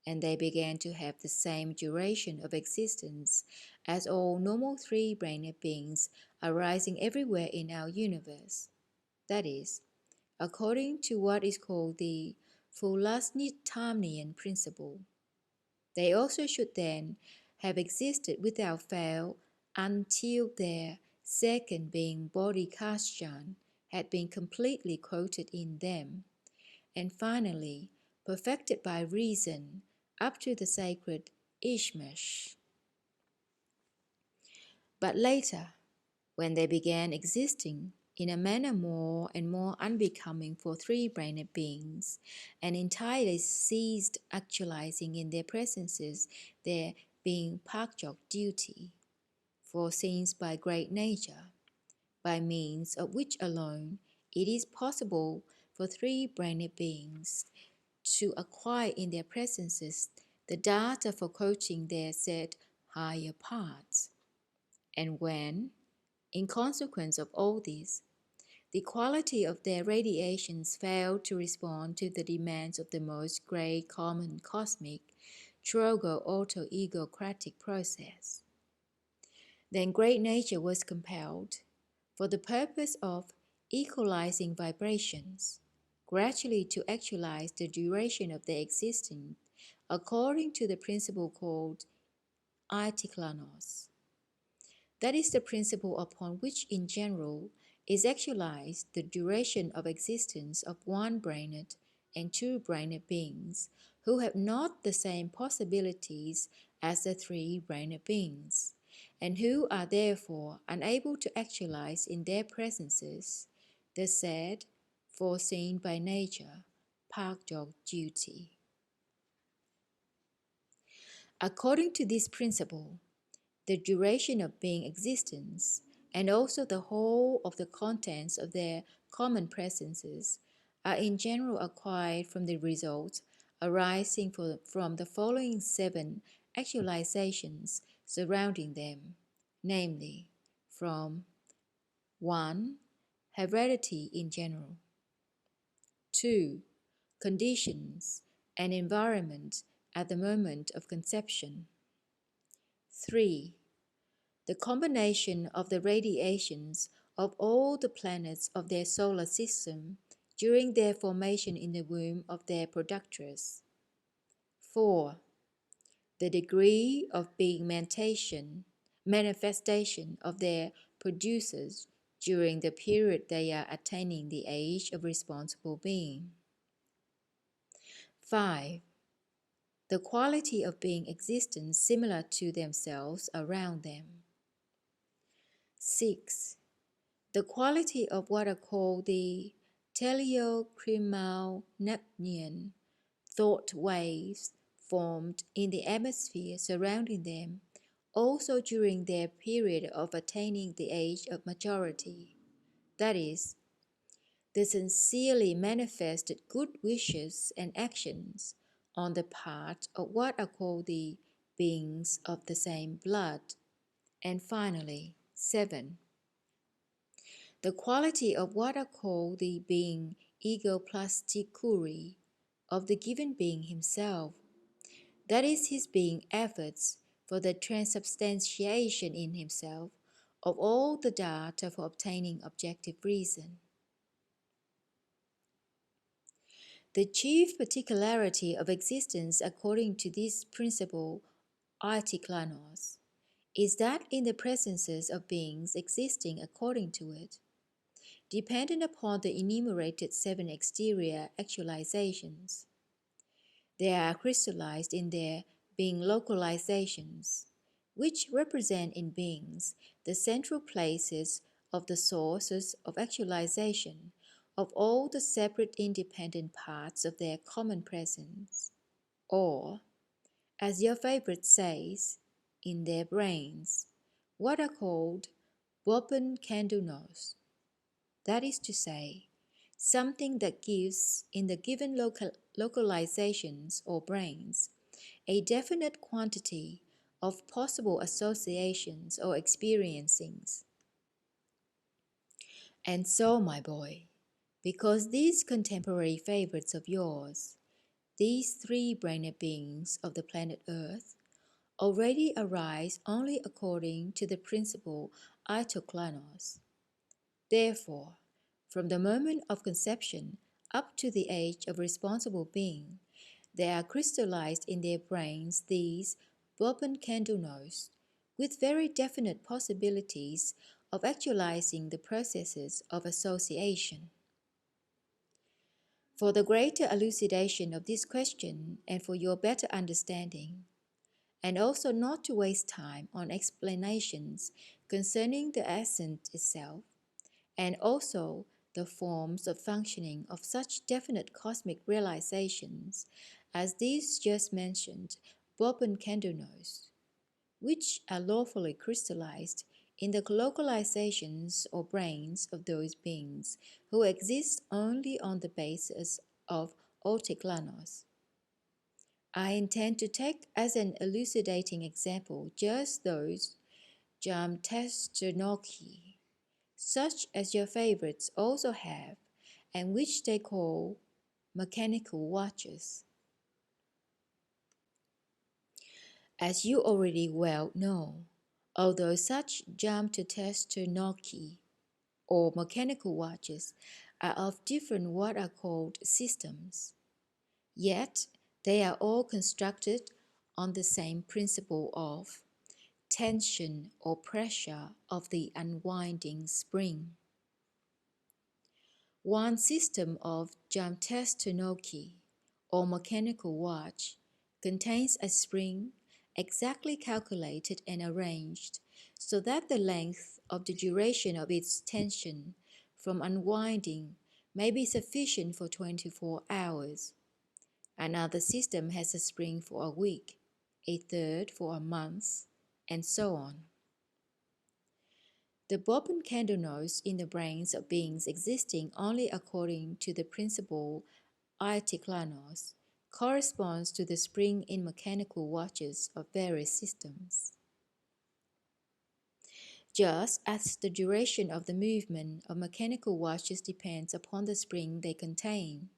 and they began to have the same duration of existence as all normal three-brained beings arising everywhere in our universe, that is, according to what is called the Foolasnitamnian principle. They also should then have existed without fail until their second being Bodhikashjan had been completely quoted in them, and finally perfected by reason up to the sacred Ishmesh. But later, when they began existing in a manner more and more unbecoming for three-brained beings, and entirely ceased actualizing in their presences their being Pakjok duty, foreseen by great nature, by means of which alone it is possible for three-brained beings to acquire in their presences the data for coaching their said higher parts. And when, in consequence of all this, the quality of their radiations failed to respond to the demands of the most great common cosmic trogo auto-egocratic process, then great nature was compelled, for the purpose of equalizing vibrations, gradually to actualize the duration of their existence according to the principle called Itoklanoz. That is the principle upon which in general is actualized the duration of existence of one-brained and two-brained beings who have not the same possibilities as the three-brained beings, and who are therefore unable to actualize in their presences the said, foreseen by nature, Pakjok duty. According to this principle, the duration of being existence, and also the whole of the contents of their common presences, are in general acquired from the results arising from the following 7 actualizations surrounding them, namely, from 1. Heredity in general, 2. Conditions and environment at the moment of conception, 3. The combination of the radiations of all the planets of their solar system during their formation in the womb of their productress. 4. The degree of manifestation of their producers during the period they are attaining the age of responsible being. 5. The quality of being existence similar to themselves around them. 6. The quality of what are called the Itoklanoz thought waves formed in the atmosphere surrounding them also during their period of attaining the age of majority, that is, the sincerely manifested good wishes and actions on the part of what are called the beings of the same blood. And finally, 7. The quality of what are called the being egoplasticuri of the given being himself, that is his being efforts for the transubstantiation in himself of all the data for obtaining objective reason. The chief particularity of existence according to this principle Itoklanoz is that in the presences of beings existing according to it, dependent upon the enumerated 7 exterior actualizations, they are crystallized in their being localizations, which represent in beings the central places of the sources of actualization of all the separate independent parts of their common presence, or, as your favorite says, in their brains, what are called Bobbin-kandelnost. That is to say, something that gives in the given localizations or brains a definite quantity of possible associations or experiencings. And so, my boy, because these contemporary favorites of yours, these three-brained beings of the planet Earth, already arise only according to the principle Itoklanoz. Therefore, from the moment of conception up to the age of responsible being, there are crystallized in their brains these Bobbin-kandelnost with very definite possibilities of actualizing the processes of association. For the greater elucidation of this question and for your better understanding, and also not to waste time on explanations concerning the essence itself, and also the forms of functioning of such definite cosmic realizations as these just mentioned Bobbin-kandelnost, which are lawfully crystallized in the localizations or brains of those beings who exist only on the basis of Itoklanoz. I intend to take as an elucidating example just those Djamtesternokhi, such as your favorites also have, and which they call mechanical watches. As you already well know, although such Djamtesternokhi or mechanical watches are of different what are called systems, yet they are all constructed on the same principle of tension or pressure of the unwinding spring. One system of Djamtesternokhi or mechanical watch contains a spring exactly calculated and arranged so that the length of the duration of its tension from unwinding may be sufficient for 24 hours. Another system has a spring for a week, a third for a month, and so on. The Bobbin-kandelnost in the brains of beings existing only according to the principle Itoklanoz corresponds to the spring in mechanical watches of various systems. Just as the duration of the movement of mechanical watches depends upon the spring they contain,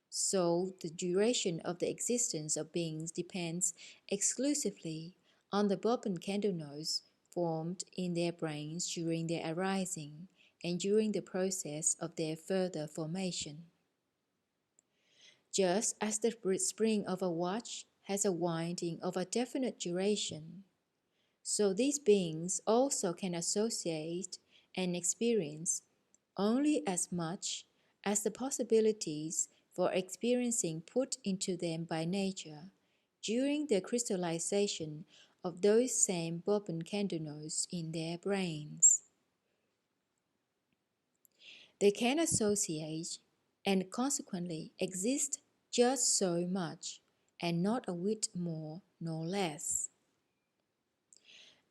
so the duration of the existence of beings depends exclusively on the Bobbin-kandelnost formed in their brains during their arising and during the process of their further formation. Just as the spring of a watch has a winding of a definite duration, so these beings also can associate and experience only as much as the possibilities for experiencing put into them by nature during the crystallization of those same Bobbin-kandelnost in their brains. They can associate and consequently exist just so much, and not a whit more nor less.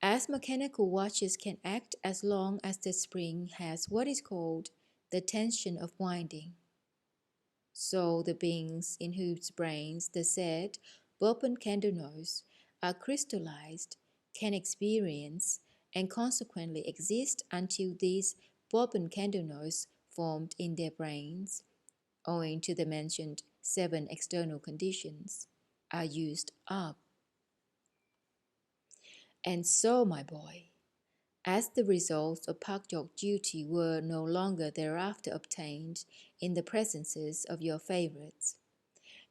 As mechanical watches can act as long as the spring has what is called the tension of winding, so the beings in whose brains the said Bobbin-kandelnost are crystallized can experience and consequently exist until these Bobbin-kandelnost formed in their brains, owing to the mentioned 7 external conditions, are used up. And so, my boy, as the results of Pakjok duty were no longer thereafter obtained in the presences of your favorites,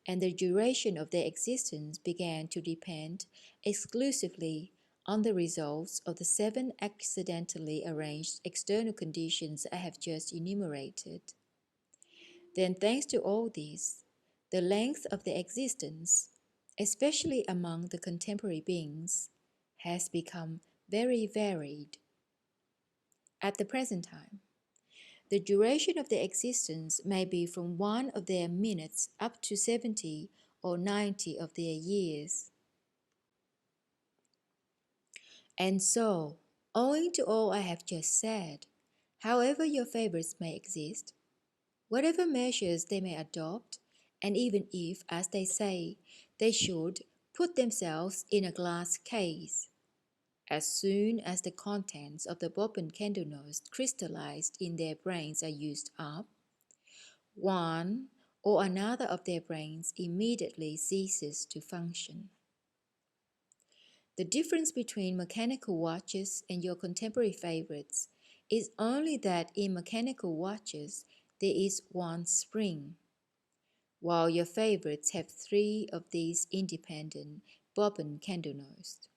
and the duration of their existence began to depend exclusively on the results of the 7 accidentally arranged external conditions I have just enumerated, then thanks to all this, the length of their existence, especially among the contemporary beings, has become very varied. At the present time, the duration of their existence may be from 1 of their minutes up to 70 or 90 of their years. And so, owing to all I have just said, however your favorites may exist, whatever measures they may adopt, and even if, as they say, they should put themselves in a glass case, as soon as the contents of the Bobbin-kandelnost crystallized in their brains are used up, one or another of their brains immediately ceases to function. The difference between mechanical watches and your contemporary favorites is only that in mechanical watches there is one spring, while your favorites have 3 of these independent Bobbin-kandelnost.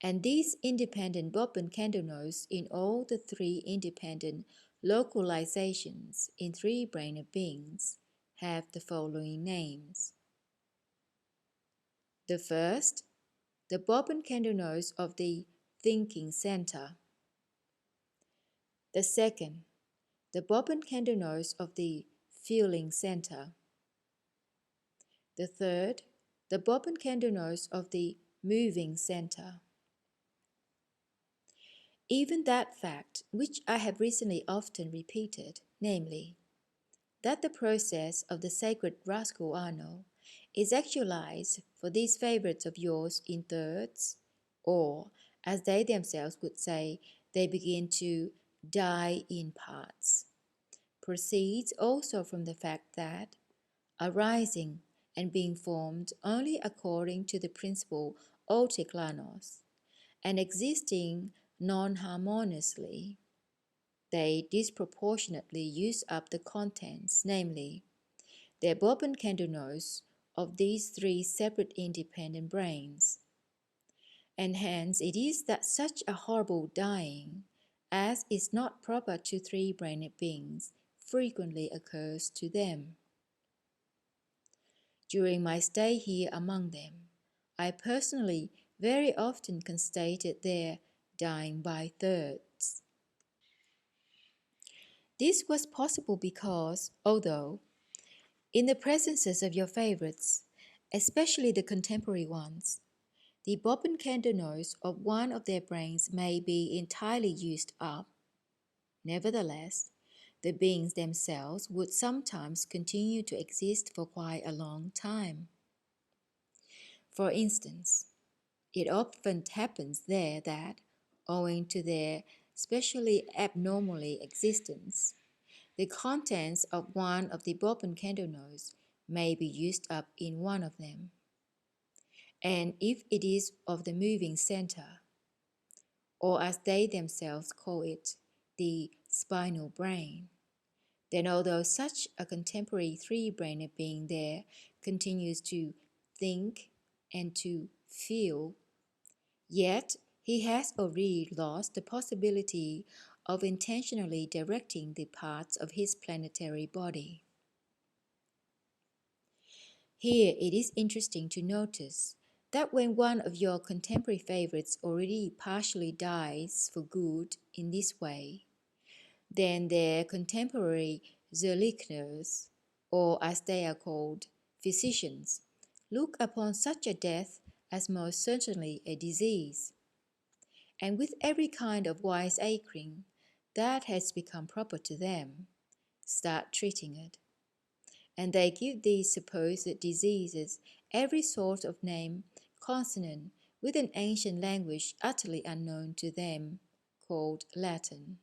And these independent Bobbin-kandelnost in all the 3 independent localizations in 3-brained beings have the following names. The first, the Bobbin-kandelnost of the thinking center. The second, the Bobbin-kandelnost of the feeling center. The third, the Bobbin-kandelnost of the moving center. Even that fact, which I have recently often repeated, namely, that the process of the sacred rascal Arno is actualized for these favorites of yours in thirds, or, as they themselves would say, they begin to die in parts, proceeds also from the fact that, arising and being formed only according to the principle Itoklanoz, and existing non-harmoniously, they disproportionately use up the contents, namely, their Bobbin-kandelnost of these 3 separate independent brains. And hence it is that such a horrible dying, as is not proper to 3-brained beings, frequently occurs to them. During my stay here among them, I personally very often constated their dying by thirds. This was possible because, although, in the presences of your favorites, especially the contemporary ones, the Bobbin-kandelnost of one of their brains may be entirely used up, nevertheless, the beings themselves would sometimes continue to exist for quite a long time. For instance, it often happens there that, owing to their specially abnormally existence, the contents of one of the Bobbin-kandelnost may be used up in one of them. And if it is of the moving center, or as they themselves call it, the spinal brain, then although such a contemporary 3-brained being there continues to think and to feel, yet he has already lost the possibility of intentionally directing the parts of his planetary body. Here it is interesting to notice that when one of your contemporary favorites already partially dies for good in this way, then their contemporary Zerlichners, or as they are called, physicians, look upon such a death as most certainly a disease, and with every kind of wiseacring that has become proper to them, start treating it. And they give these supposed diseases every sort of name consonant with an ancient language utterly unknown to them, called Latin.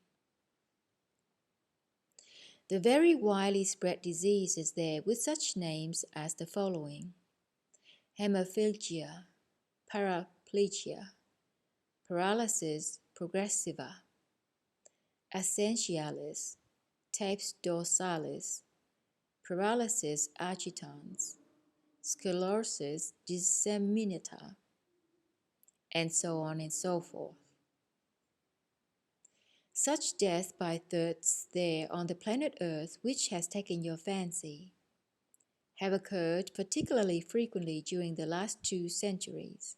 The very widely spread diseases there with such names as the following: hemiplegia, paraplegia, paralysis progressiva, essentialis, tapes dorsalis, paralysis agitans, sclerosis disseminata, and so on and so forth. Such death by thirds there on the planet Earth, which has taken your fancy, have occurred particularly frequently during the last 2 centuries,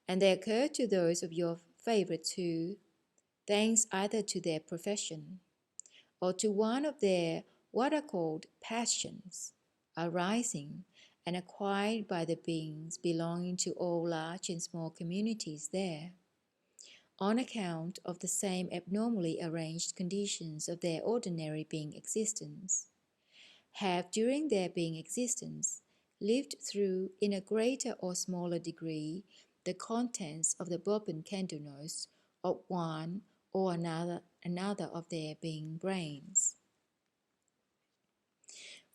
and they occur to those of your favorites who, thanks either to their profession or to one of their what are called passions, arising and acquired by the beings belonging to all large and small communities there, on account of the same abnormally arranged conditions of their ordinary being existence, have during their being existence lived through in a greater or smaller degree the contents of the Bobbin-kandelnost of one or another of their being brains.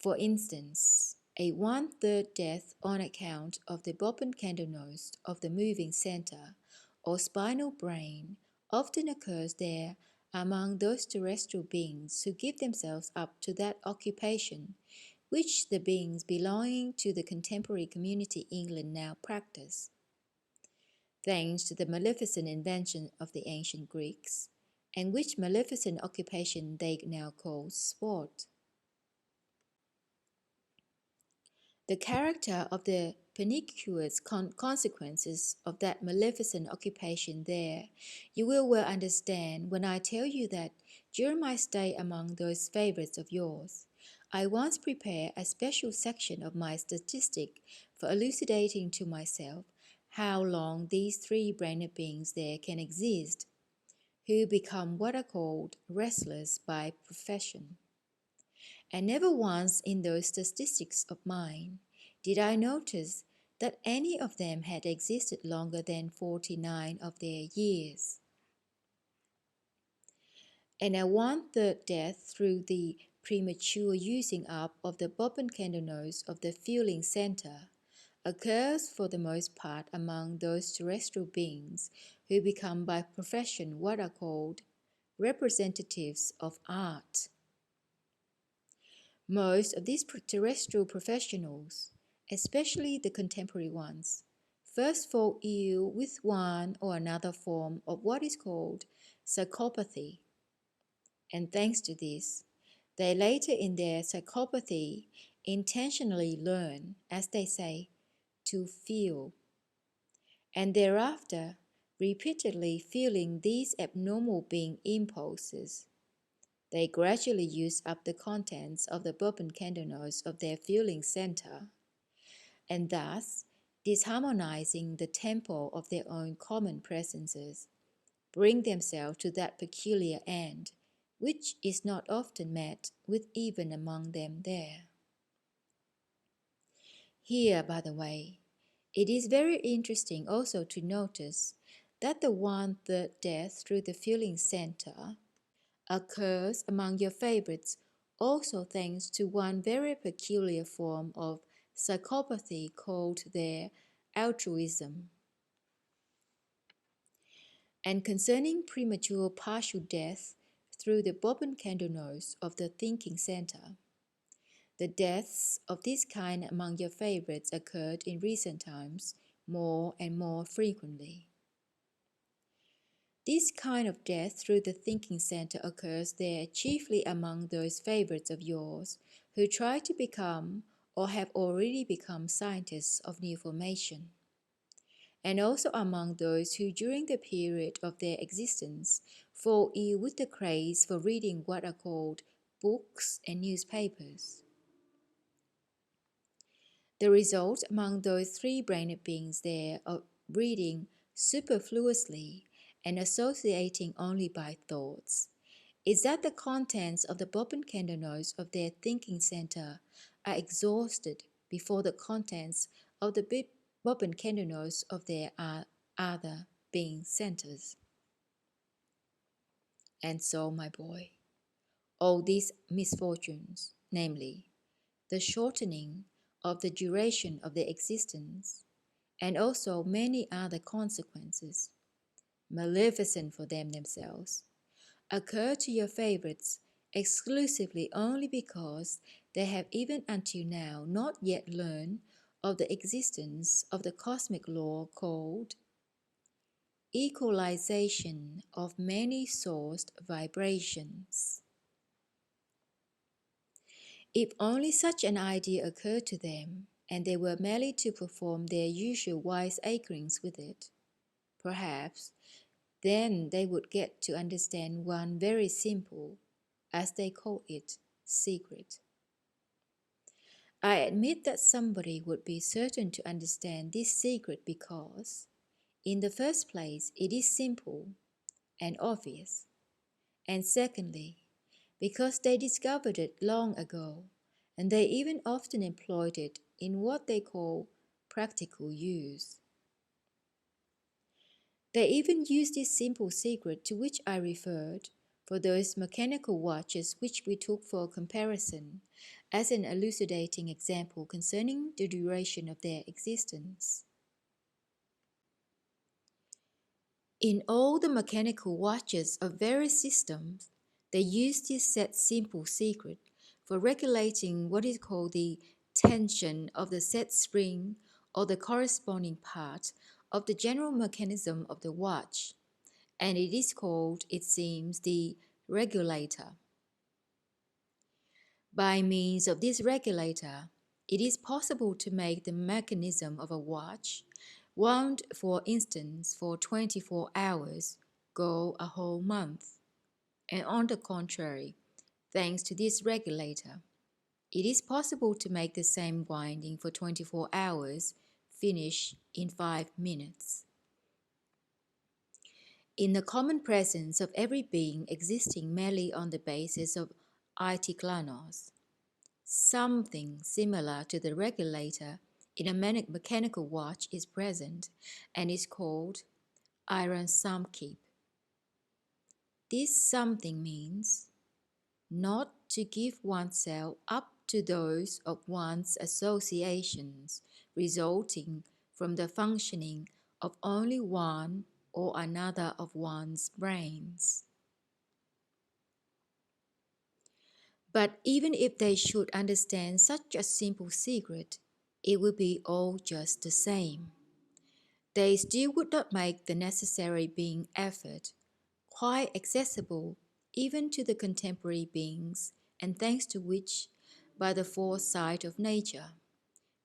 For instance, a 1/3 death on account of the Bobbin-kandelnost of the moving center or spinal brain often occurs there among those terrestrial beings who give themselves up to that occupation which the beings belonging to the contemporary community England now practice, thanks to the maleficent invention of the ancient Greeks, and which maleficent occupation they now call sport. The character of the pernicious consequences of that maleficent occupation there you will well understand when I tell you that during my stay among those favourites of yours, I once prepared a special section of my statistic for elucidating to myself how long these three-brained beings there can exist, who become what are called restless by profession. And never once in those statistics of mine did I notice that any of them had existed longer than 49 of their years. And a one-third death through the premature using up of the Bobbin-kandelnost of the feeling center occurs for the most part among those terrestrial beings who become by profession what are called representatives of art. Most of these terrestrial professionals, especially the contemporary ones, first fall ill with one or another form of what is called psychopathy, and thanks to this, they later in their psychopathy intentionally learn, as they say, to feel, and thereafter repeatedly feeling these abnormal being impulses, they gradually use up the contents of the Bobbin-kandelnost of their feeling center, and thus disharmonizing the tempo of their own common presences, bring themselves to that peculiar end, which is not often met with even among them there. Here, by the way, it is very interesting also to notice that the one-third death through the feeling center occurs among your favorites also thanks to one very peculiar form of psychopathy called their altruism. And concerning premature partial death through the Bobbin-kandelnost of the thinking center, the deaths of this kind among your favorites occurred in recent times more and more frequently. This kind of death through the thinking center occurs there chiefly among those favorites of yours who try to become or have already become scientists of new formation, and also among those who during the period of their existence fall ill with the craze for reading what are called books and newspapers. The result among those three-brained beings there of reading superfluously and associating only by thoughts is that the contents of the Bobbin-kandelnost of their thinking center are exhausted before the contents of the Bobbin-kandelnost of their other being centers. And so, my boy, all these misfortunes, namely the shortening of the duration of their existence, and also many other consequences, maleficent for them themselves, occur to your favorites exclusively only because they have even until now not yet learned of the existence of the cosmic law called equalization of many-sourced vibrations. If only such an idea occurred to them, and they were merely to perform their usual wiseacrings with it, perhaps then they would get to understand one very simple, as they call it, secret. I admit that somebody would be certain to understand this secret because, in the first place, it is simple and obvious, and secondly, because they discovered it long ago, and they even often employed it in what they call practical use. They even used this simple secret to which I referred for those mechanical watches which we took for comparison as an elucidating example concerning the duration of their existence. In all the mechanical watches of various systems, they use this set simple secret for regulating what is called the tension of the set spring or the corresponding part of the general mechanism of the watch, and it is called, it seems, the regulator. By means of this regulator, it is possible to make the mechanism of a watch, wound for instance for 24 hours, go a whole month. And on the contrary, thanks to this regulator, it is possible to make the same winding for 24 hours finish in 5 minutes. In the common presence of every being existing merely on the basis of Itoklanoz, something similar to the regulator in a mechanical watch is present and is called iron samkeep. This something means not to give oneself up to those of one's associations resulting from the functioning of only one or another of one's brains. But even if they should understand such a simple secret, it would be all just the same. They still would not make the necessary being effort quite accessible even to the contemporary beings, and thanks to which, by the foresight of nature,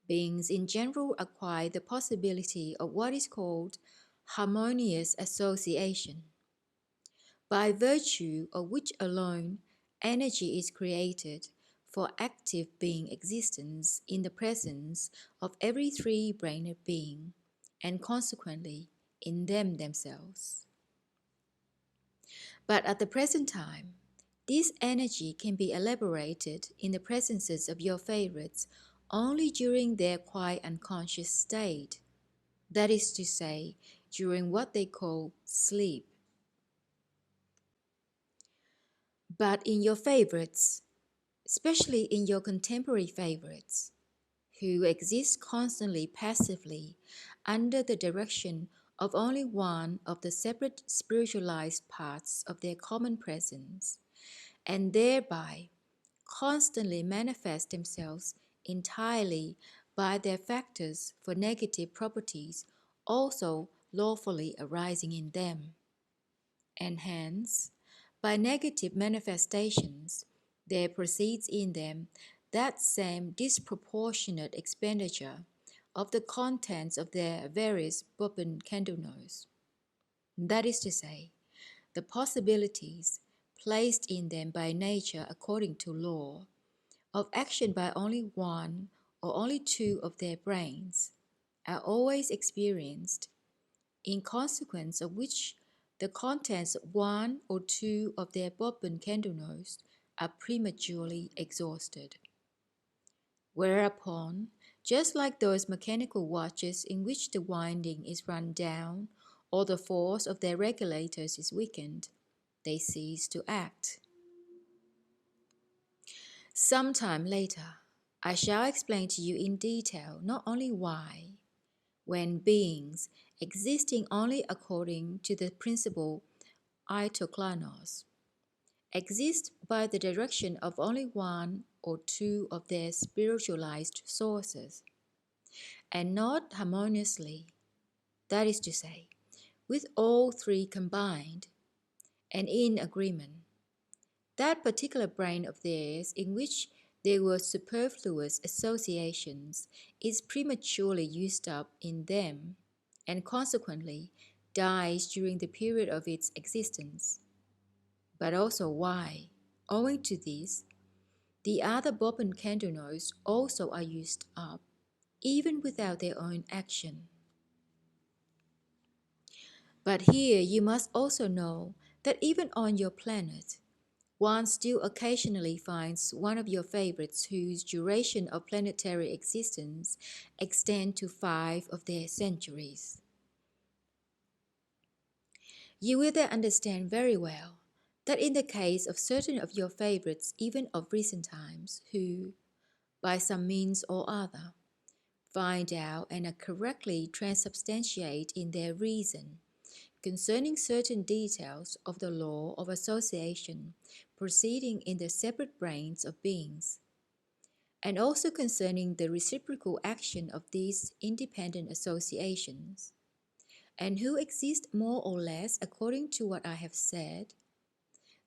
beings in general acquire the possibility of what is called harmonious association, by virtue of which alone energy is created for active being existence in the presence of every three-brained being, and consequently in them themselves. But at the present time, this energy can be elaborated in the presences of your favorites only during their quite unconscious state, that is to say, during what they call sleep. But in your favorites, especially in your contemporary favorites, who exist constantly passively under the direction of only one of the separate spiritualized parts of their common presence, and thereby constantly manifest themselves entirely by their factors for negative properties also lawfully arising in them. And hence, by negative manifestations, there proceeds in them that same disproportionate expenditure of the contents of their various Bobbin-kandelnost. That is to say, the possibilities placed in them by nature according to law, of action by only one or only two of their brains, are always experienced, in consequence of which the contents of one or two of their Bobbin-kandelnost are prematurely exhausted. Whereupon, just like those mechanical watches in which the winding is run down or the force of their regulators is weakened, they cease to act. Some time later, I shall explain to you in detail not only why, when beings existing only according to the principle Itoklanoz exist by the direction of only one or two of their spiritualized sources, and not harmoniously, that is to say, with all three combined and in agreement, that particular brain of theirs in which there were superfluous associations is prematurely used up in them, and consequently dies during the period of its existence. But also why, owing to this, the other Bobbin-kandelnost also are used up, even without their own action. But here you must also know that even on your planet, one still occasionally finds one of your favorites whose duration of planetary existence extends to 5 of their centuries. You will then understand very well that in the case of certain of your favorites, even of recent times, who, by some means or other, find out and correctly transubstantiate in their reason concerning certain details of the law of association proceeding in the separate brains of beings, and also concerning the reciprocal action of these independent associations, and who exist more or less according to what I have said,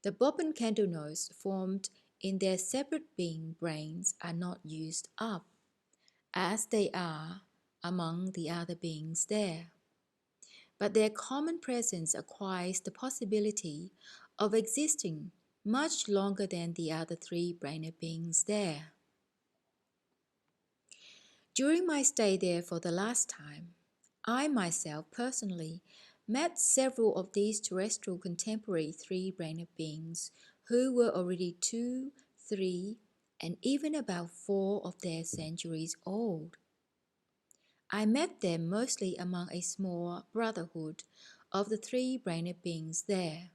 the Bobbin-kandelnost formed in their separate being brains are not used up, as they are among the other beings there, but their common presence acquires the possibility of existing much longer than the other three brainer beings there. During my stay there for the last time, I myself personally met several of these terrestrial contemporary three-brainer beings who were already 2, 3, and even about 4 of their centuries old. I met them mostly among a small brotherhood of the three-brainer beings there,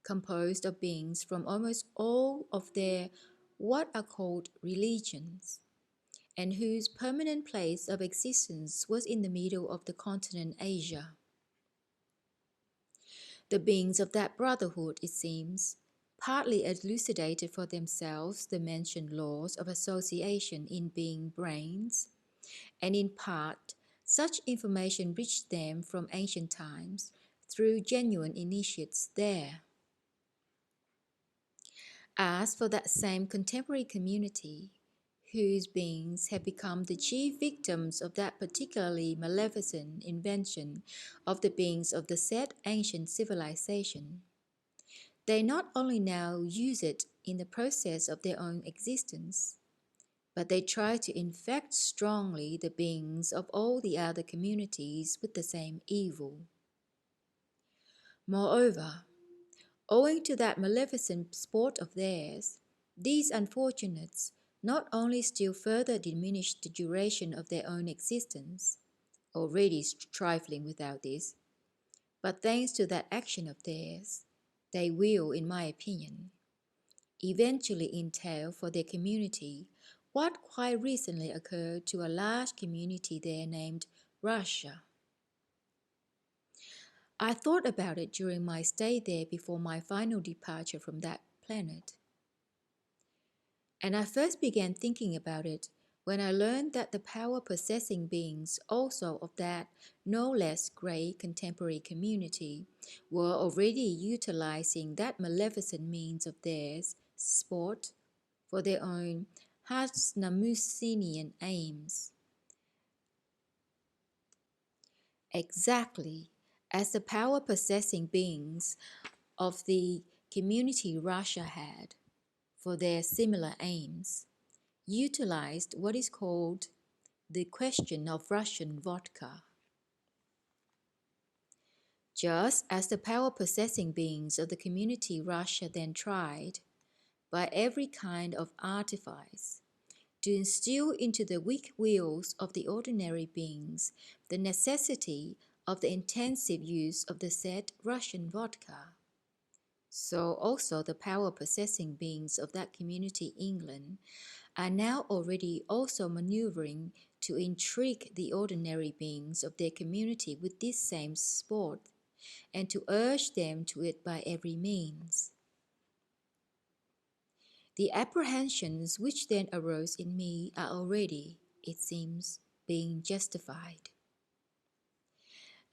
composed of beings from almost all of their what are called religions, and whose permanent place of existence was in the middle of the continent Asia. The beings of that brotherhood, it seems, partly elucidated for themselves the mentioned laws of association in being brains, and in part such information reached them from ancient times through genuine initiates there. As for that same contemporary community, whose beings have become the chief victims of that particularly maleficent invention of the beings of the said ancient civilization, they not only now use it in the process of their own existence, but they try to infect strongly the beings of all the other communities with the same evil. Moreover, owing to that maleficent sport of theirs, these unfortunates not only still further diminish the duration of their own existence, already trifling without this, but thanks to that action of theirs, they will, in my opinion, eventually entail for their community what quite recently occurred to a large community there named Russia. I thought about it during my stay there before my final departure from that planet. And I first began thinking about it when I learned that the power-possessing beings also of that no less great contemporary community were already utilizing that maleficent means of theirs, sport, for their own Hasnamussinian aims. Exactly as the power-possessing beings of the community Russia had, for their similar aims, utilized what is called the question of Russian vodka. Just as the power-possessing beings of the community Russia then tried, by every kind of artifice, to instill into the weak wills of the ordinary beings the necessity of the intensive use of the said Russian vodka, so also the power-possessing beings of that community England are now already also maneuvering to intrigue the ordinary beings of their community with this same sport, and to urge them to it by every means. The apprehensions which then arose in me are already, it seems, being justified.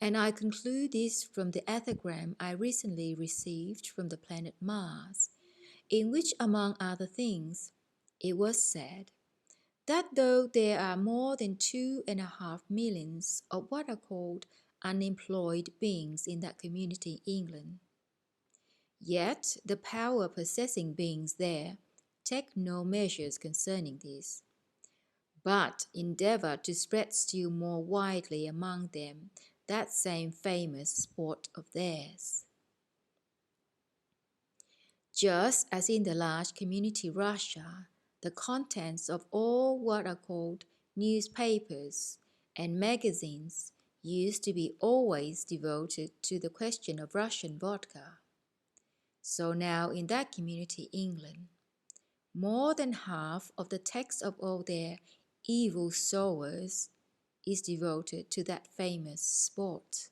And I conclude this from the ethogram I recently received from the planet Mars, in which, among other things, it was said that though there are more than 2.5 millions of what are called unemployed beings in that community in England, yet the power-possessing beings there take no measures concerning this, but endeavor to spread still more widely among them that same famous sport of theirs. Just as in the large community Russia, the contents of all what are called newspapers and magazines used to be always devoted to the question of Russian vodka, so now in that community England, more than half of the text of all their evil sowers is devoted to that famous sport.